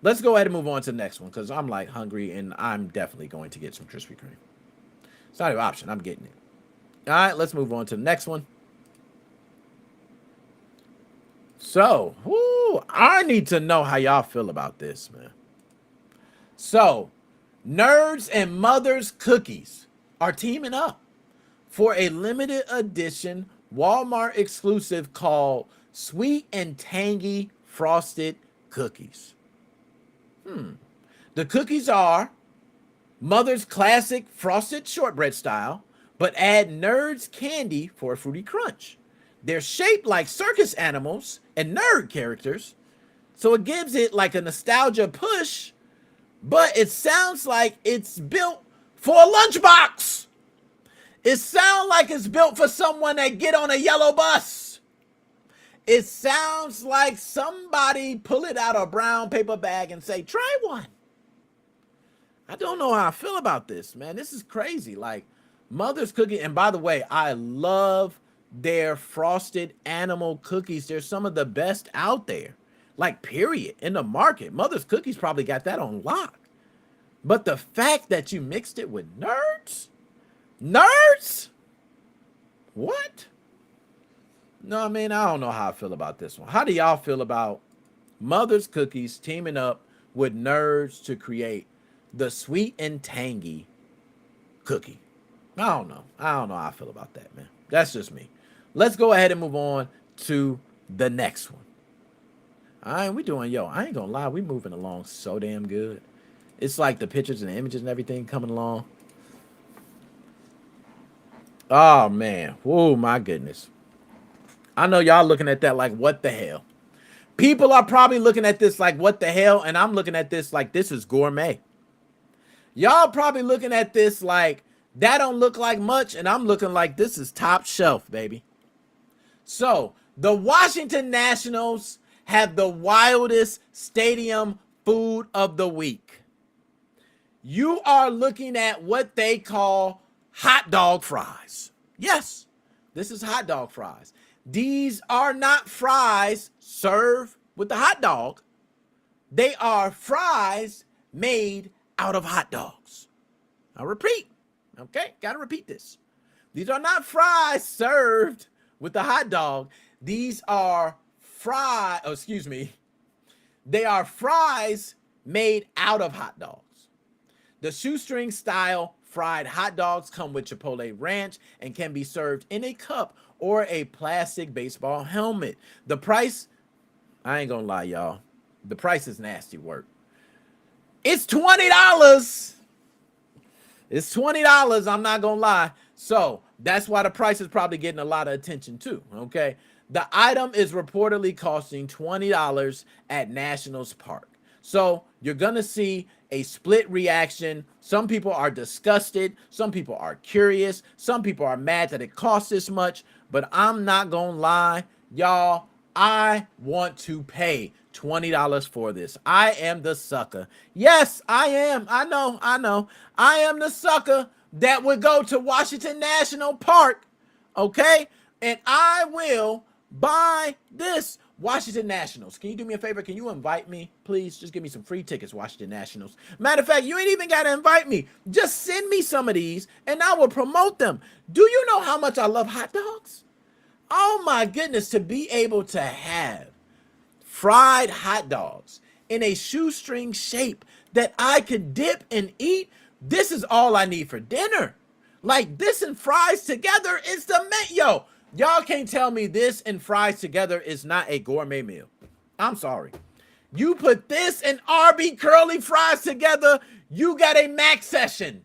Let's go ahead and move on to the next one because I'm like hungry and I'm definitely going to get some Krispy Kreme. It's not an option. I'm getting it. All right, let's move on to the next one. So, I need to know how y'all feel about this, man. So, Nerds and Mothers Cookies are teaming up for a limited edition Walmart exclusive called Sweet and Tangy Frosted Cookies. The cookies are Mother's classic frosted shortbread style, but add Nerds candy for a fruity crunch. They're shaped like circus animals and nerd characters, so it gives it like a nostalgia push, but it sounds like it's built for a lunchbox. It sounds like it's built for someone that get on a yellow bus. It sounds like somebody pull it out of a brown paper bag and say, try one. I don't know how I feel about this, man. This is crazy. Like, Mother's Cookie, and by the way, I love their frosted animal cookies. They're some of the best out there. Like, period, in the market. Mother's Cookies probably got that on lock. But the fact that you mixed it with Nerds? Nerds? What? No, I mean, I don't know how I feel about this one. How do y'all feel about Mother's Cookies teaming up with Nerds to create the Sweet and Tangy cookie? I don't know. I don't know how I feel about that, man. That's just me. Let's go ahead and move on to the next one. All right, we doing, I ain't gonna lie, we moving along so damn good. It's like the pictures and the images and everything coming along. Oh, man. Oh, my goodness. I know y'all looking at that like, what the hell? People are probably looking at this like, what the hell? And I'm looking at this like, this is gourmet. Y'all probably looking at this like, that don't look like much. And I'm looking like, this is top shelf, baby. So, the Washington Nationals have the wildest stadium food of the week. You are looking at what they call hot dog fries. Yes, this is hot dog fries. These are not fries served with the hot dog. They are fries made out of hot dogs. I repeat, okay? Gotta repeat this. These are not fries served with the hot dog. These are they are fries made out of hot dogs. The shoestring style fried hot dogs come with Chipotle ranch and can be served in a cup or a plastic baseball helmet. The price, I ain't gonna lie, y'all. The price is nasty work. It's $20. It's $20. I'm not gonna lie. So that's why the price is probably getting a lot of attention too. Okay. The item is reportedly costing $20 at Nationals Park. So you're going to see a split reaction. Some people are disgusted. Some people are curious. Some people are mad that it costs this much. But I'm not going to lie, y'all. I want to pay $20 for this. I am the sucker. Yes, I am. I know. I am the sucker that would go to Washington National Park. Okay. And I will buy this. Washington Nationals. Can you do me a favor? Can you invite me, please? Just give me some free tickets, Washington Nationals. Matter of fact, you ain't even got to invite me. Just send me some of these, and I will promote them. Do you know how much I love hot dogs? Oh, my goodness, to be able to have fried hot dogs in a shoestring shape that I could dip and eat, this is all I need for dinner. Like, this and fries together is the yo. Y'all can't tell me this and fries together is not a gourmet meal. I'm sorry. You put this and RB curly fries together, you got a max session.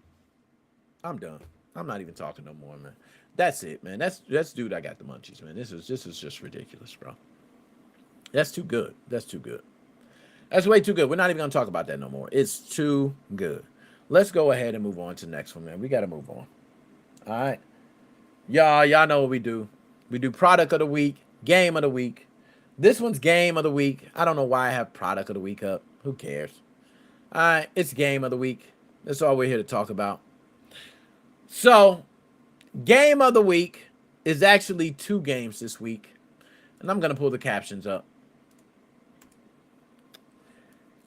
I'm done. I'm not even talking no more, man. That's it, man. That's dude, I got the munchies, man. This is just ridiculous, bro. That's too good. That's too good. That's way too good. We're not even gonna talk about that no more. It's too good. Let's go ahead and move on to the next one, man. We gotta move on. All right. Y'all know what we do. We do product of the week, game of the week. This one's game of the week. I don't know why I have product of the week up. Who cares? All right, it's game of the week. That's all we're here to talk about. So, game of the week is actually 2 games this week. And I'm going to pull the captions up.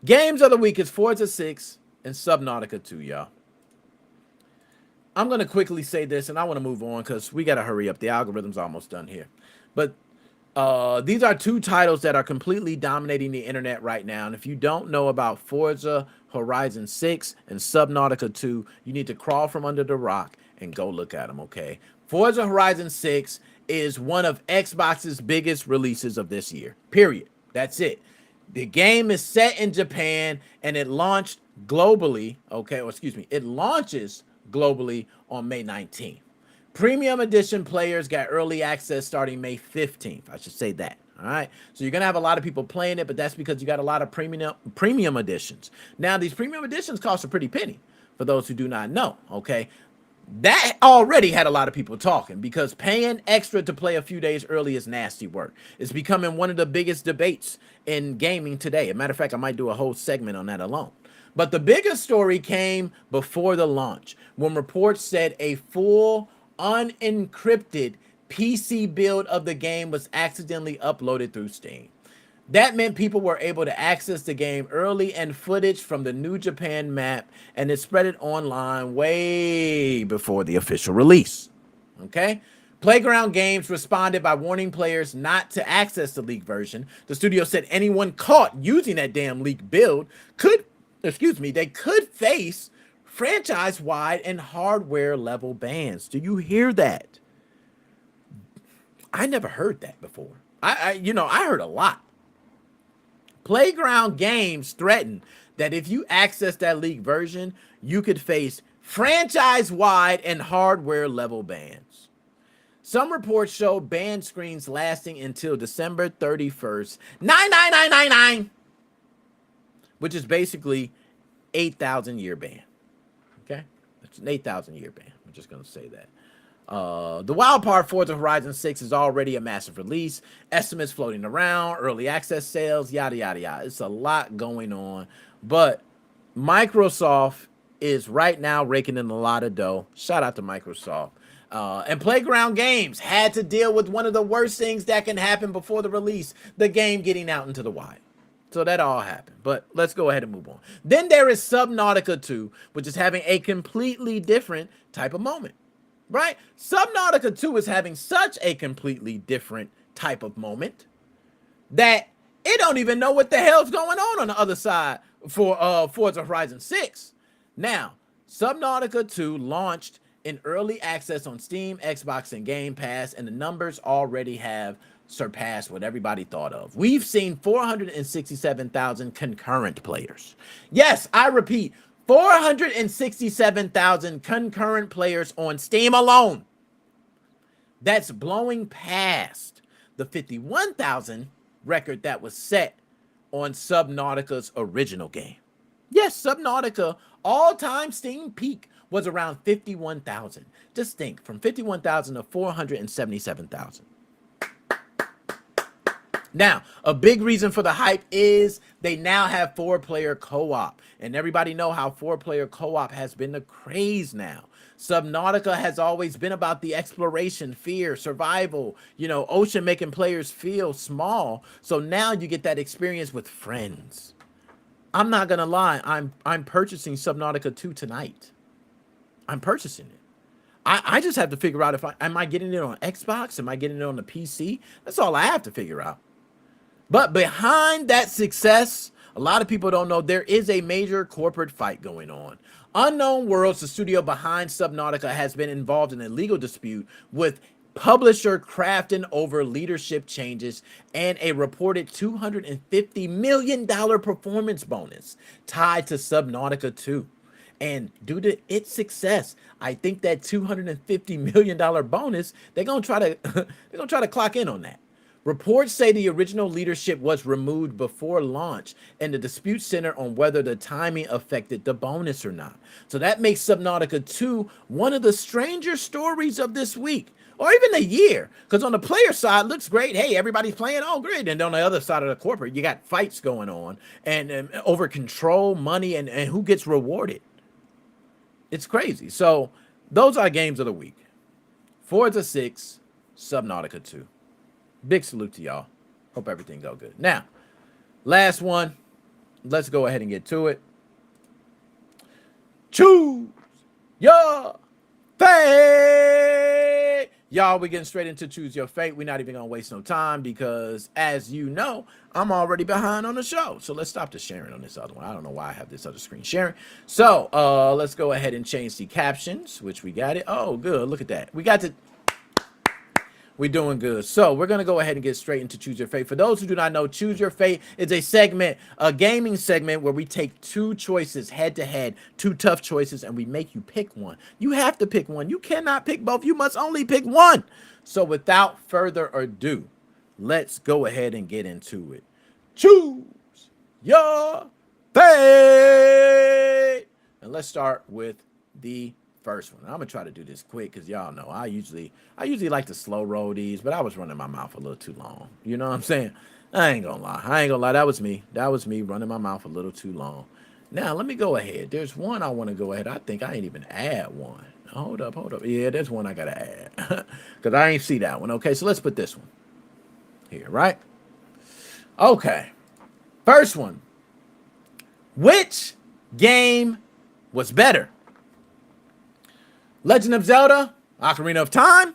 Games of the week is Forza 6 and Subnautica 2, y'all. I'm going to quickly say this, and I want to move on because we got to hurry up. The algorithm's almost done here. But these are 2 titles that are completely dominating the internet right now. And if you don't know about Forza Horizon 6 and Subnautica 2, you need to crawl from under the rock and go look at them, okay? Forza Horizon 6 is one of Xbox's biggest releases of this year, period. That's it. The game is set in Japan, and it launched globally, okay? Or excuse me, it launches globally on May 19th. Premium edition players got early access starting May 15th. I should say that. All right. So you're going to have a lot of people playing it, but that's because you got a lot of premium editions. Now, these premium editions cost a pretty penny for those who do not know. Okay. That already had a lot of people talking because paying extra to play a few days early is nasty work. It's becoming one of the biggest debates in gaming today. As a matter of fact, I might do a whole segment on that alone. But the biggest story came before the launch when reports said a full unencrypted PC build of the game was accidentally uploaded through Steam. That meant people were able to access the game early and footage from the New Japan map, and it spread it online way before the official release. Okay? Playground Games responded by warning players not to access the leaked version. The studio said anyone caught using that damn leaked build could face franchise-wide and hardware-level bans. Do you hear that? I never heard that before. I heard a lot. Playground Games threatened that if you access that leaked version, you could face franchise-wide and hardware-level bans. Some reports showed ban screens lasting until December 31st, 99999, which is basically 8,000 year ban. Okay, it's an 8,000 year ban. I'm just gonna say that. The wild part, Forza Horizon 6 is already a massive release. Estimates floating around, early access sales, yada yada yada. It's a lot going on, but Microsoft is right now raking in a lot of dough. Shout out to Microsoft. And Playground Games had to deal with one of the worst things that can happen before the release: the game getting out into the wild. So that all happened, but let's go ahead and move on. Then there is Subnautica 2, which is having a completely different type of moment, right? Subnautica 2 is having such a completely different type of moment that it don't even know what the hell's going on the other side for Forza Horizon 6. Now, Subnautica 2 launched in early access on Steam, Xbox, and Game Pass, and the numbers already have surpassed what everybody thought of. We've seen 467,000 concurrent players. Yes, I repeat, 467,000 concurrent players on Steam alone. That's blowing past the 51,000 record that was set on Subnautica's original game. Yes, Subnautica all-time Steam peak was around 51,000. Just think, from 51,000 to 477,000. Now, a big reason for the hype is they now have 4-player co-op. And everybody know how 4-player co-op has been the craze now. Subnautica has always been about the exploration, fear, survival, ocean making players feel small. So now you get that experience with friends. I'm not going to lie. I'm purchasing Subnautica 2 tonight. I'm purchasing it. I just have to figure out am I getting it on Xbox? Am I getting it on the PC? That's all I have to figure out. But behind that success, a lot of people don't know there is a major corporate fight going on. Unknown Worlds, the studio behind Subnautica, has been involved in a legal dispute with publisher Crafton over leadership changes and a reported $250 million performance bonus tied to Subnautica 2. And due to its success, I think that $250 million bonus, they're gonna try to clock in on that. Reports say the original leadership was removed before launch, and the dispute centered on whether the timing affected the bonus or not. So that makes Subnautica 2 one of the stranger stories of this week, or even a year. Because on the player side, looks great. Hey, everybody's playing. Oh, great. And on the other side of the corporate, you got fights going on and over control, money, and who gets rewarded. It's crazy. So those are games of the week. Forza 6, Subnautica 2. Big salute to y'all. Hope everything go good. Now, last one. Let's go ahead and get to it. Choose your fate. Y'all, we're getting straight into choose your fate. We're not even going to waste no time because, as you know, I'm already behind on the show. So let's stop the sharing on this other one. I don't know why I have this other screen sharing. So let's go ahead and change the captions, which we got it. Oh, good. Look at that. We got to... We're doing good. So we're going to go ahead and get straight into Choose Your Fate. For those who do not know, Choose Your Fate is a segment, a gaming segment where we take two choices head to head, two tough choices, and we make you pick one. You have to pick one. You cannot pick both. You must only pick one. So without further ado, let's go ahead and get into it. Choose Your Fate. And let's start with the first one. I'm gonna try to do this quick because y'all know I usually like to slow roll these, but I was running my mouth a little too long. You know what I'm saying? I ain't gonna lie. That was me running my mouth a little too long. Now let me go ahead. There's one I want to go ahead. I think I ain't even add one. Hold up. Yeah, there's one I gotta add because I ain't see that one. Okay, so let's put this one here, right? Okay, first one. Which game was better? Legend of Zelda, Ocarina of Time,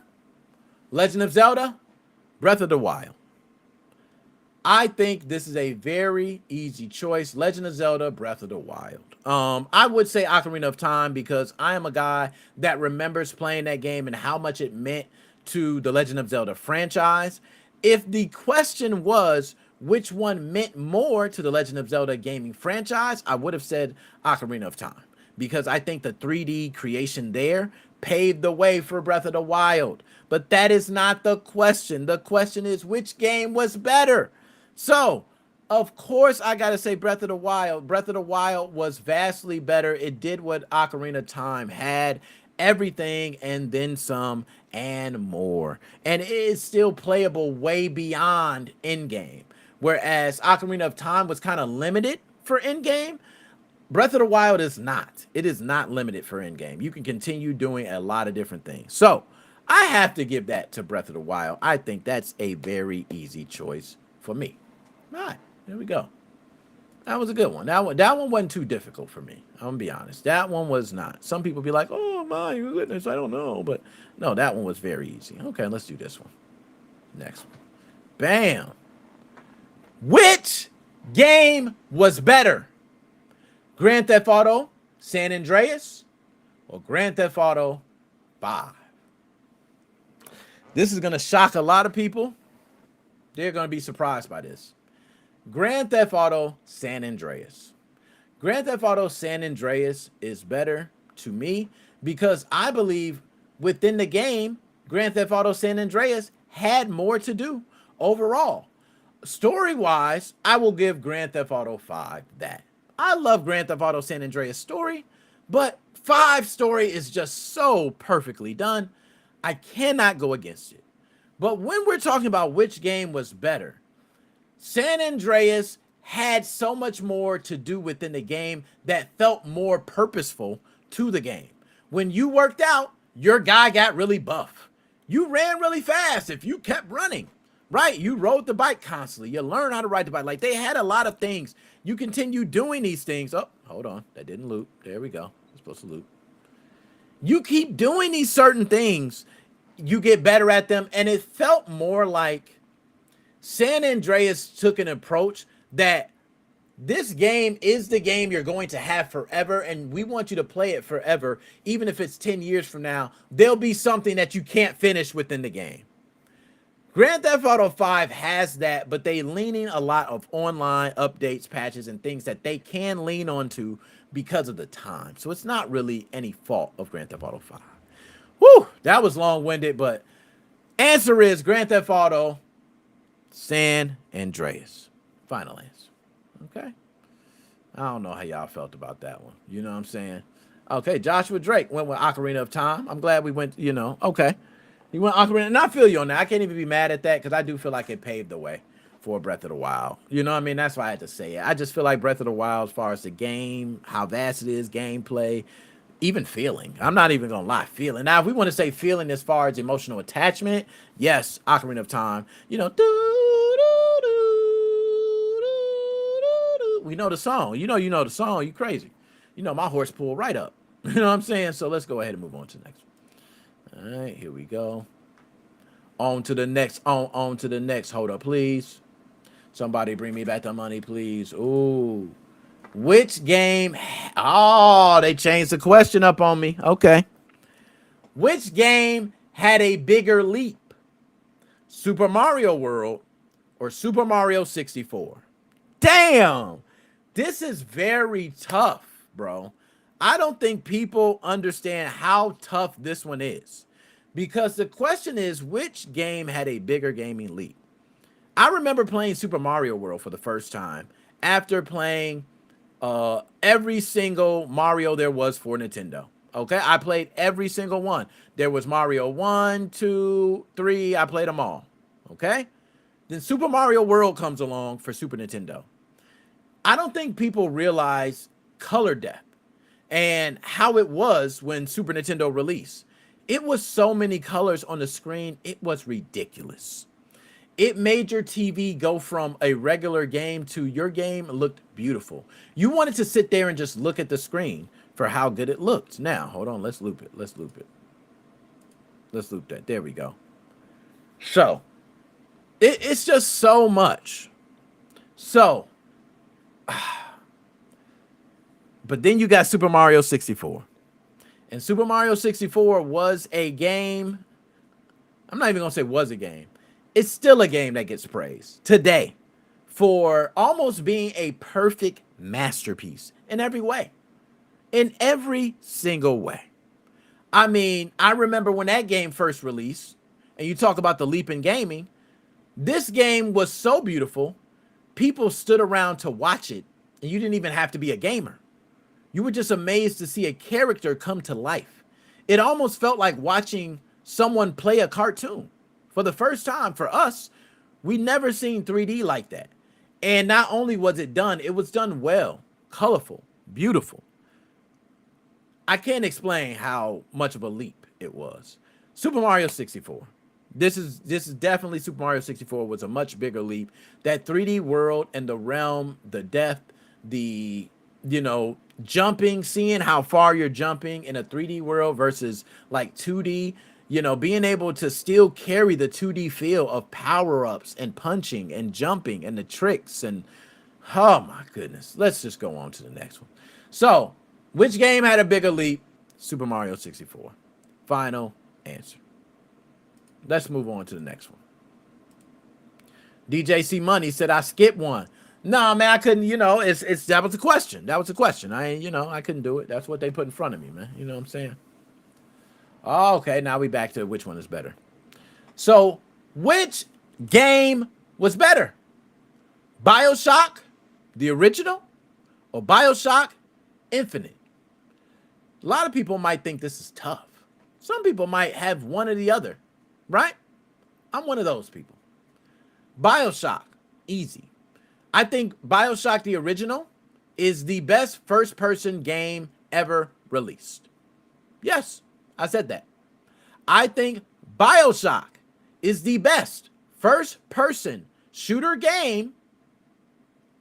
Legend of Zelda, Breath of the Wild. I think this is a very easy choice. Legend of Zelda, Breath of the Wild. I would say Ocarina of Time because I am a guy that remembers playing that game and how much it meant to the Legend of Zelda franchise. If the question was which one meant more to the Legend of Zelda gaming franchise, I would have said Ocarina of Time. Because I think the 3D creation there paved the way for Breath of the Wild. But that is not the question. The question is which game was better? So, of course, I got to say Breath of the Wild. Breath of the Wild was vastly better. It did what Ocarina of Time had. Everything and then some and more. And it is still playable way beyond in-game. Whereas Ocarina of Time was kind of limited for in-game. Breath of the Wild is not. It is not limited for in-game. You can continue doing a lot of different things. So, I have to give that to Breath of the Wild. I think that's a very easy choice for me. All right, there we go. That was a good one. That one wasn't too difficult for me. I'm going to be honest. That one was not. Some people be like, oh, my goodness, I don't know. But, no, that one was very easy. Okay, let's do this one. Next one. Bam. Which game was better? Grand Theft Auto, San Andreas, or Grand Theft Auto 5? This is going to shock a lot of people. They're going to be surprised by this. Grand Theft Auto, San Andreas. Grand Theft Auto, San Andreas is better to me because I believe within the game, Grand Theft Auto, San Andreas had more to do overall. Story-wise, I will give Grand Theft Auto 5 that. I love Grand Theft Auto San Andreas story, but 5 story is just so perfectly done. I cannot go against it. But when we're talking about which game was better, San Andreas had so much more to do within the game that felt more purposeful to the game. When you worked out, your guy got really buff. You ran really fast if you kept running, right? You rode the bike constantly. You learn how to ride the bike. Like, they had a lot of things. You continue doing these things. Oh, hold on. That didn't loop. There we go. It's supposed to loop. You keep doing these certain things, you get better at them. And it felt more like San Andreas took an approach that this game is the game you're going to have forever, and we want you to play it forever. Even if it's 10 years from now, there'll be something that you can't finish within the game. Grand Theft Auto 5 has that, but they leaning a lot of online updates, patches, and things that they can lean onto because of the time. So it's not really any fault of Grand Theft Auto 5. Whew, that was long-winded, but answer is Grand Theft Auto San Andreas. Final answer. Okay. I don't know how y'all felt about that one. You know what I'm saying? Okay, Joshua Drake went with Ocarina of Time. I'm glad we went, you know, okay. He went Ocarina, and I feel you on that. I can't even be mad at that because I do feel like it paved the way for Breath of the Wild. You know what I mean? That's why I had to say it. I just feel like Breath of the Wild, as far as the game, how vast it is, gameplay, even feeling. I'm not even going to lie, feeling. Now, if we want to say feeling as far as emotional attachment, yes, Ocarina of Time. You know, we know the song. You know the song. You crazy. You know my horse pulled right up. You know what I'm saying? So let's go ahead and move on to the next one. All right, here we go. On to the next. On to the next. Hold up, please. Somebody bring me back the money, please. Ooh. Which game? Oh, they changed the question up on me. Okay. Which game had a bigger leap? Super Mario World or Super Mario 64? Damn. This is very tough, bro. I don't think people understand how tough this one is. Because the question is, which game had a bigger gaming leap? I remember playing Super Mario World for the first time after playing every single Mario there was for Nintendo. Okay, I played every single one. There was Mario 1, 2, 3. I played them all. Okay, then Super Mario World comes along for Super Nintendo. I don't think people realize color depth and how it was when Super Nintendo released. It was so many colors on the screen, it was ridiculous. It made your TV go from a regular game to your game looked beautiful. You wanted to sit there and just look at the screen for how good it looked. Now, hold on, let's loop it. Let's loop it. Let's loop that. There we go. So, it's just so much. So, but then you got Super Mario 64. And Super Mario 64 was a game. I'm not even going to say was a game. It's still a game that gets praised today for almost being a perfect masterpiece in every way. In every single way. I mean, I remember when that game first released, and you talk about the leap in gaming, this game was so beautiful, people stood around to watch it, and you didn't even have to be a gamer. You were just amazed to see a character come to life. It almost felt like watching someone play a cartoon. For the first time for us, we never seen 3D like that. And not only was it done, it was done well, colorful, beautiful. I can't explain how much of a leap it was. Super Mario 64. This is definitely Super Mario 64 was a much bigger leap. That 3D world and the realm, the depth, the, you know, jumping, seeing how far you're jumping in a 3D world versus like 2D, you know, being able to still carry the 2D feel of power-ups and punching and jumping and the tricks and, oh my goodness. Let's just go on to the next one. So, which game had a bigger leap? Super Mario 64. Final answer. Let's move on to the next one. DJC Money said, I skipped one. Nah, man, I couldn't, you know, that was a question. That was a question. I couldn't do it. That's what they put in front of me, man. You know what I'm saying? Okay, now we back to which one is better. So, which game was better? BioShock, the original, or BioShock Infinite? A lot of people might think this is tough. Some people might have one or the other, right? I'm one of those people. BioShock, easy. I think BioShock the original is the best first-person game ever released. Yes, I said that. I think BioShock is the best first-person shooter game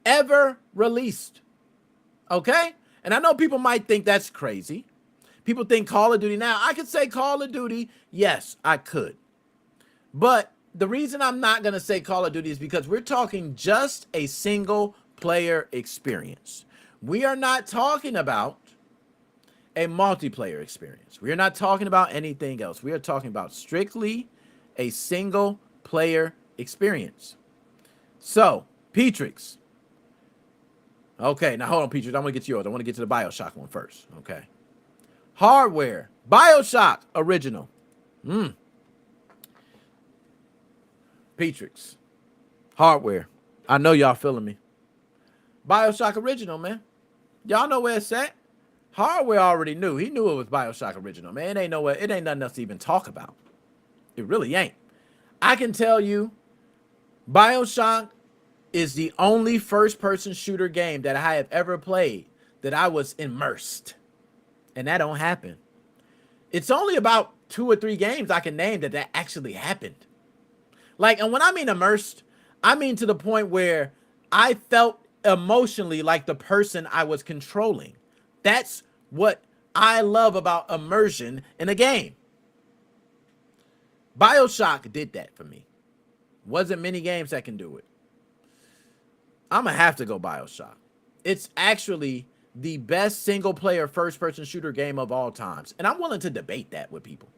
ever released. Okay? And I know people might think that's crazy. People think Call of Duty now. I could say Call of Duty. Yes, I could. But the reason I'm not going to say Call of Duty is because we're talking just a single player experience. We are not talking about a multiplayer experience. We are not talking about anything else. We are talking about strictly a single player experience. So, Petrix. Okay, now hold on, Petrix. I'm going to get yours. I want to get to the BioShock one first. Okay. Hardware. BioShock original. Petrix. Hardware. I know y'all feeling me. BioShock original, man. Y'all know where it's at. Hardware already knew. He knew it was BioShock original, man. It ain't nowhere. It ain't nothing else to even talk about. It really ain't. I can tell you, BioShock is the only first-person shooter game that I have ever played that I was immersed. And that don't happen. It's only about 2 or 3 games I can name that actually happened. Like, and when I mean immersed, I mean to the point where I felt emotionally like the person I was controlling. That's what I love about immersion in a game. BioShock did that for me. Wasn't many games that can do it. I'm going to have to go BioShock. It's actually the best single-player first-person shooter game of all times. And I'm willing to debate that with people.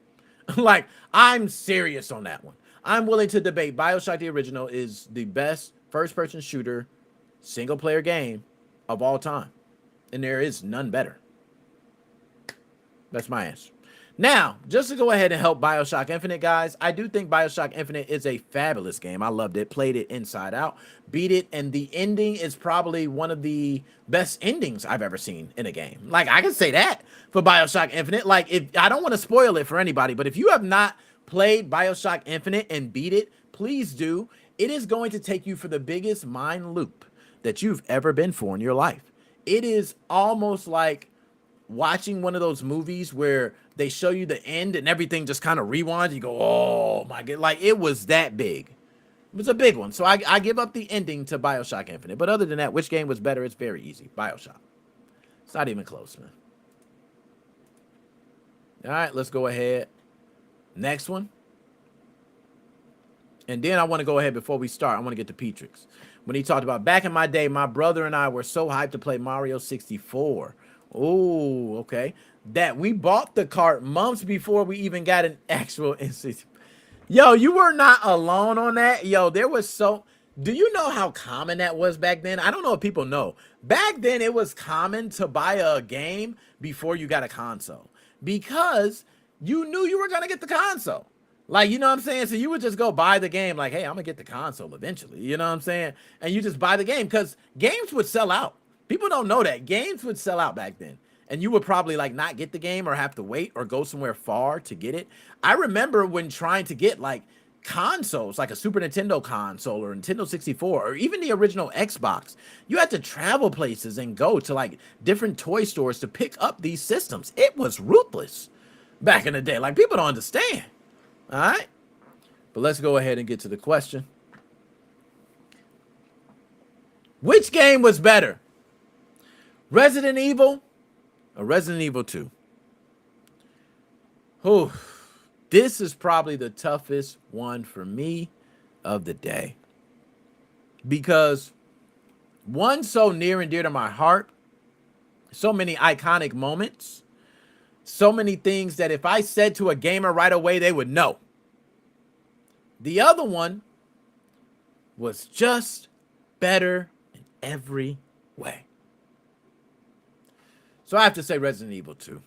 Like, I'm serious on that one. I'm willing to debate BioShock the original is the best first-person shooter single-player game of all time. And there is none better. That's my answer. Now, just to go ahead and help BioShock Infinite, guys, I do think BioShock Infinite is a fabulous game. I loved it, played it inside out, beat it, and the ending is probably one of the best endings I've ever seen in a game. Like, I can say that for BioShock Infinite. Like, if I don't want to spoil it for anybody, but if you have not played BioShock Infinite and beat it, please do. It is going to take you for the biggest mind loop that you've ever been for in your life. It is almost like watching one of those movies where they show you the end and everything just kind of rewinds. You go, oh my God. Like, it was that big. It was a big one. So I give up the ending to BioShock Infinite. But other than that, which game was better? It's very easy. BioShock. It's not even close, man. All right, let's go ahead. Next one. And then I want to go ahead before we start. I want to get to Petrix. When he talked about back in my day, my brother and I were so hyped to play Mario 64. Oh, okay. That we bought the cart months before we even got an actual instance. Yo, you were not alone on that. Yo, there was so... Do you know how common that was back then? I don't know if people know. Back then, it was common to buy a game before you got a console. Because you knew you were going to get the console. Like, you know what I'm saying? So you would just go buy the game like, hey, I'm going to get the console eventually. You know what I'm saying? And you just buy the game because games would sell out. People don't know that. Games would sell out back then. And you would probably like not get the game or have to wait or go somewhere far to get it. I remember when trying to get like consoles, like a Super Nintendo console or Nintendo 64 or even the original Xbox, you had to travel places and go to like different toy stores to pick up these systems. It was ruthless back in the day. Like, people don't understand. All right. But let's go ahead and get to the question. Which game was better? Resident Evil or Resident Evil 2? Oh, this is probably the toughest one for me of the day. Because one, so near and dear to my heart, so many iconic moments, so many things that if I said to a gamer right away, they would know. The other one was just better in every way. So I have to say Resident Evil 2.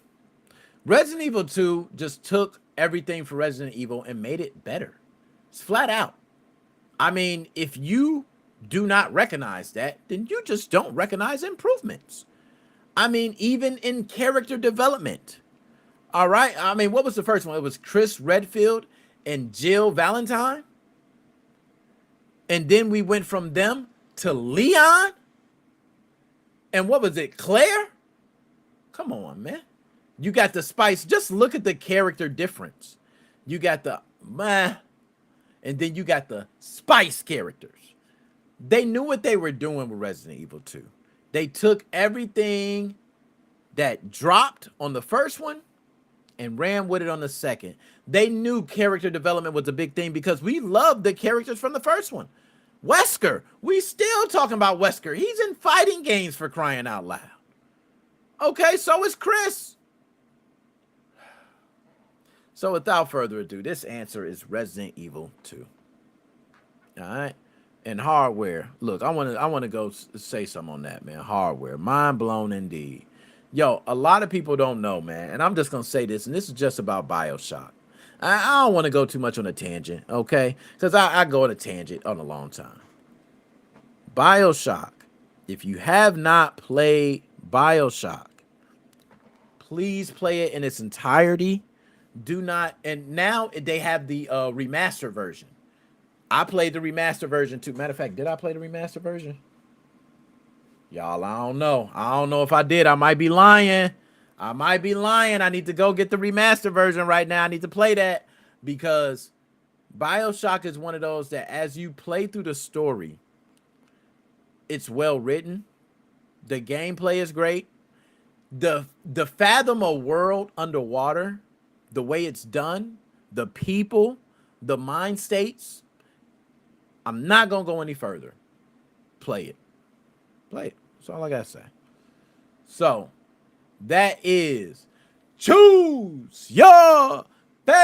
Resident Evil 2 just took everything for Resident Evil and made it better. It's flat out. I mean, if you do not recognize that, then you just don't recognize improvements. I mean, even in character development. All right. I mean, what was the first one? It was Chris Redfield and Jill Valentine. And then we went from them to Leon? And what was it, Claire? Come on, man. You got the spice. Just look at the character difference. You got the meh, and then you got the spice characters. They knew what they were doing with Resident Evil 2. They took everything that dropped on the first one and ran with it on the second. They knew character development was a big thing because we loved the characters from the first one. Wesker, we still talking about Wesker. He's in fighting games, for crying out loud. Okay, so is Chris. So without further ado, this answer is Resident Evil 2. All right. And hardware. Look, I want to go say something on that, man. Hardware. Mind blown indeed. Yo, a lot of people don't know, man. And I'm just going to say this, and this is just about BioShock. I don't want to go too much on a tangent, okay? Because I go on a tangent on a long time. BioShock. If you have not played BioShock, please play it in its entirety. Do not, and now they have the remaster version. I played the remaster version too. Matter of fact, did I play the remaster version? Y'all, I don't know. I don't know if I did. I might be lying. I need to go get the remaster version right now. I need to play that because BioShock is one of those that as you play through the story, it's well written. The gameplay is great. The fathom a world underwater, the way it's done, the people, the mind states. I'm not going to go any further. Play it. That's all I got to say. So, that is Choose Your Fate.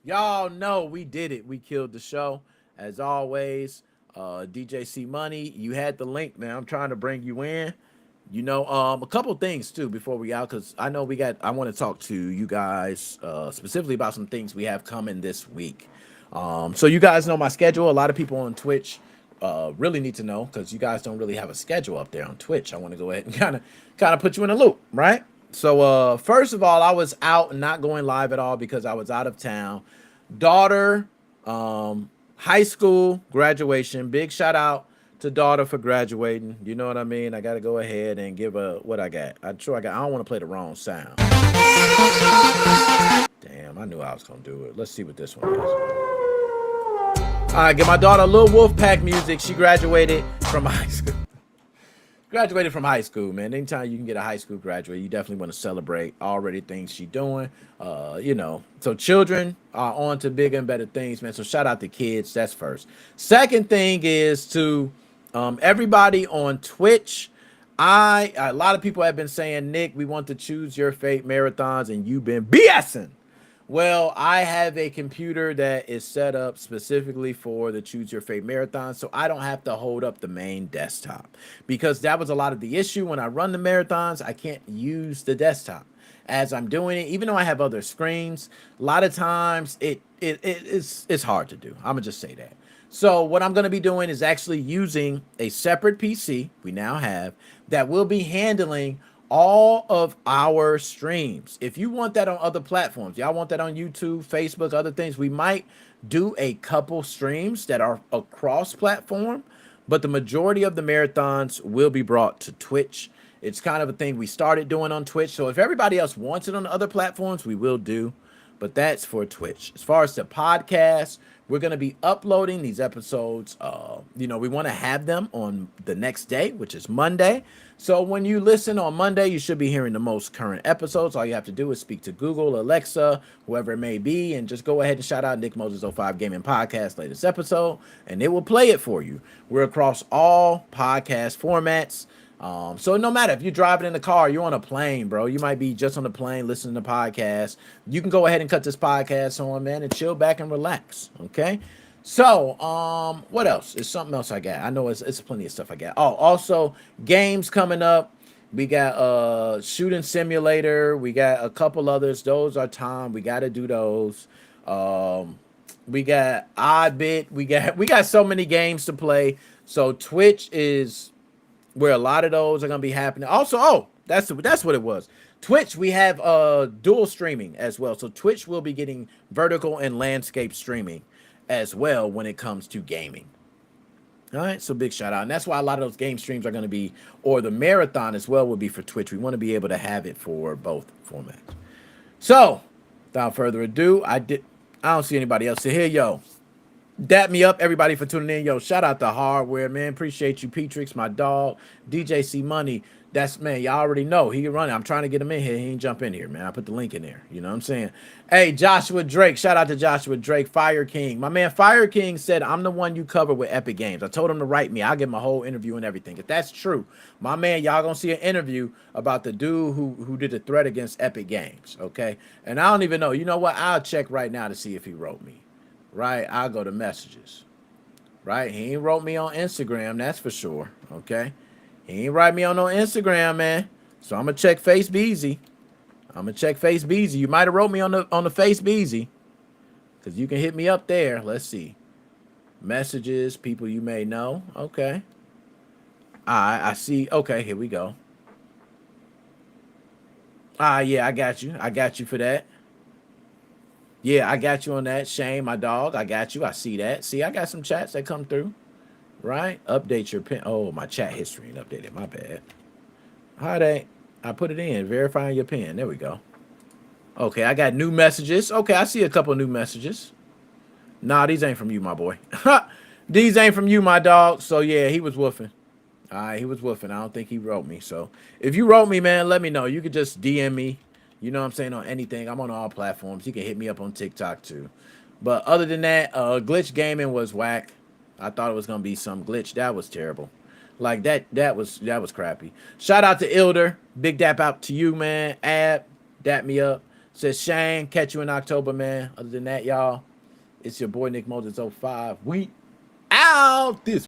Y'all know we did it. We killed the show. As always, DJ C Money, you had the link, man. I'm trying to bring you in. You know, a couple things too before we out, because I know I want to talk to you guys specifically about some things we have coming this week. So you guys know my schedule. A lot of people on Twitch really need to know because you guys don't really have a schedule up there on Twitch. I want to go ahead and kind of put you in a loop, right? So first of all, I was out and not going live at all because I was out of town. Daughter, high school graduation. Big shout out to daughter for graduating. You know what I mean? I got to go ahead and give what I got. I don't want to play the wrong sound. Damn, I knew I was going to do it. Let's see what this one is. All right, get my daughter a little Wolfpack music. She graduated from high school. Man. Anytime you can get a high school graduate, you definitely want to celebrate already things she's doing. You know, so children are on to bigger and better things, man. So shout out to kids. That's first. Second thing is to everybody on Twitch. A lot of people have been saying, Nick, we want to choose your fate marathons, and you've been BSing. Well, I have a computer that is set up specifically for the Choose Your Fate marathon, so I don't have to hold up the main desktop because that was a lot of the issue when I run the marathons. I can't use the desktop as I'm doing it, even though I have other screens. A lot of times it's hard to do. I'm gonna just say that. So what I'm gonna be doing is actually using a separate PC we now have that will be handling all of our streams. If you want that on other platforms, y'all want that on YouTube, Facebook, other things, we might do a couple streams that are across platform, but the majority of the marathons will be brought to Twitch. It's kind of a thing we started doing on Twitch. So if everybody else wants it on other platforms, we will do, but that's for Twitch. As far as the podcast, we're going to be uploading these episodes. You know, we want to have them on the next day, which is Monday. So when you listen on Monday, you should be hearing the most current episodes. All you have to do is speak to Google, Alexa, whoever it may be, and just go ahead and shout out Nick Moses 05 Gaming Podcast latest episode, and it will play it for you. We're across all podcast formats. So no matter if you're driving in the car, you're on a plane, bro. You might be just on the plane listening to podcasts. You can go ahead and cut this podcast on, man, and chill back and relax. Okay. So, what else? There's something else I got. I know it's plenty of stuff I got. Oh, also games coming up. We got Shooting Simulator. We got a couple others. Those are time. We got to do those. We got Odd Bit. We got so many games to play. So Twitch is where a lot of those are gonna be happening. Also, that's what it was. Twitch, we have dual streaming as well. So Twitch will be getting vertical and landscape streaming as well when it comes to gaming. All right, so big shout out. And that's why a lot of those game streams are going to be, or the marathon as well will be for Twitch. We want to be able to have it for both formats. So, without further ado, I don't see anybody else. So here, yo. Dap me up, everybody, for tuning in. Yo, shout out to Hardware, man. Appreciate you, Petrix, my dog. DJ C Money. That's, man, y'all already know. He can run it. I'm trying to get him in here. He ain't jump in here, man. I put the link in there. You know what I'm saying? Hey, Joshua Drake. Shout out to Joshua Drake. Fire King. My man Fire King said, I'm the one you cover with Epic Games. I told him to write me. I'll give him a whole interview and everything. If that's true, my man, y'all gonna see an interview about the dude who did a threat against Epic Games, okay? And I don't even know. You know what? I'll check right now to see if he wrote me. Right? I'll go to messages. Right? He ain't wrote me on Instagram, that's for sure, okay? He ain't write me on no Instagram, man. So I'm gonna check Face Beezy. You might have wrote me on the Face Beezy, because you can hit me up there. Let's see. Messages, people you may know. Okay. I see. Okay, here we go. Yeah, I got you. I got you for that. Yeah, I got you on that. Shane, my dog. I got you. I see that. See, I got some chats that come through. Right? Update your pin. Oh, my chat history ain't updated. My bad. How they? I put it in. Verifying your pin. There we go. Okay, I got new messages. Okay, I see a couple of new messages. Nah, these ain't from you, my boy. These ain't from you, my dog. So, yeah, he was woofing. All right, he was woofing. I don't think he wrote me. So, if you wrote me, man, let me know. You could just DM me. You know what I'm saying? On anything. I'm on all platforms. You can hit me up on TikTok, too. But other than that, Glitch Gaming was whack. I thought it was gonna be some glitch. That was terrible. Like that was crappy. Shout out to Ilder. Big dap out to you, man. Ab, dap me up. Says Shane, catch you in October, man. Other than that, y'all, it's your boy Nick Moses 05. We out this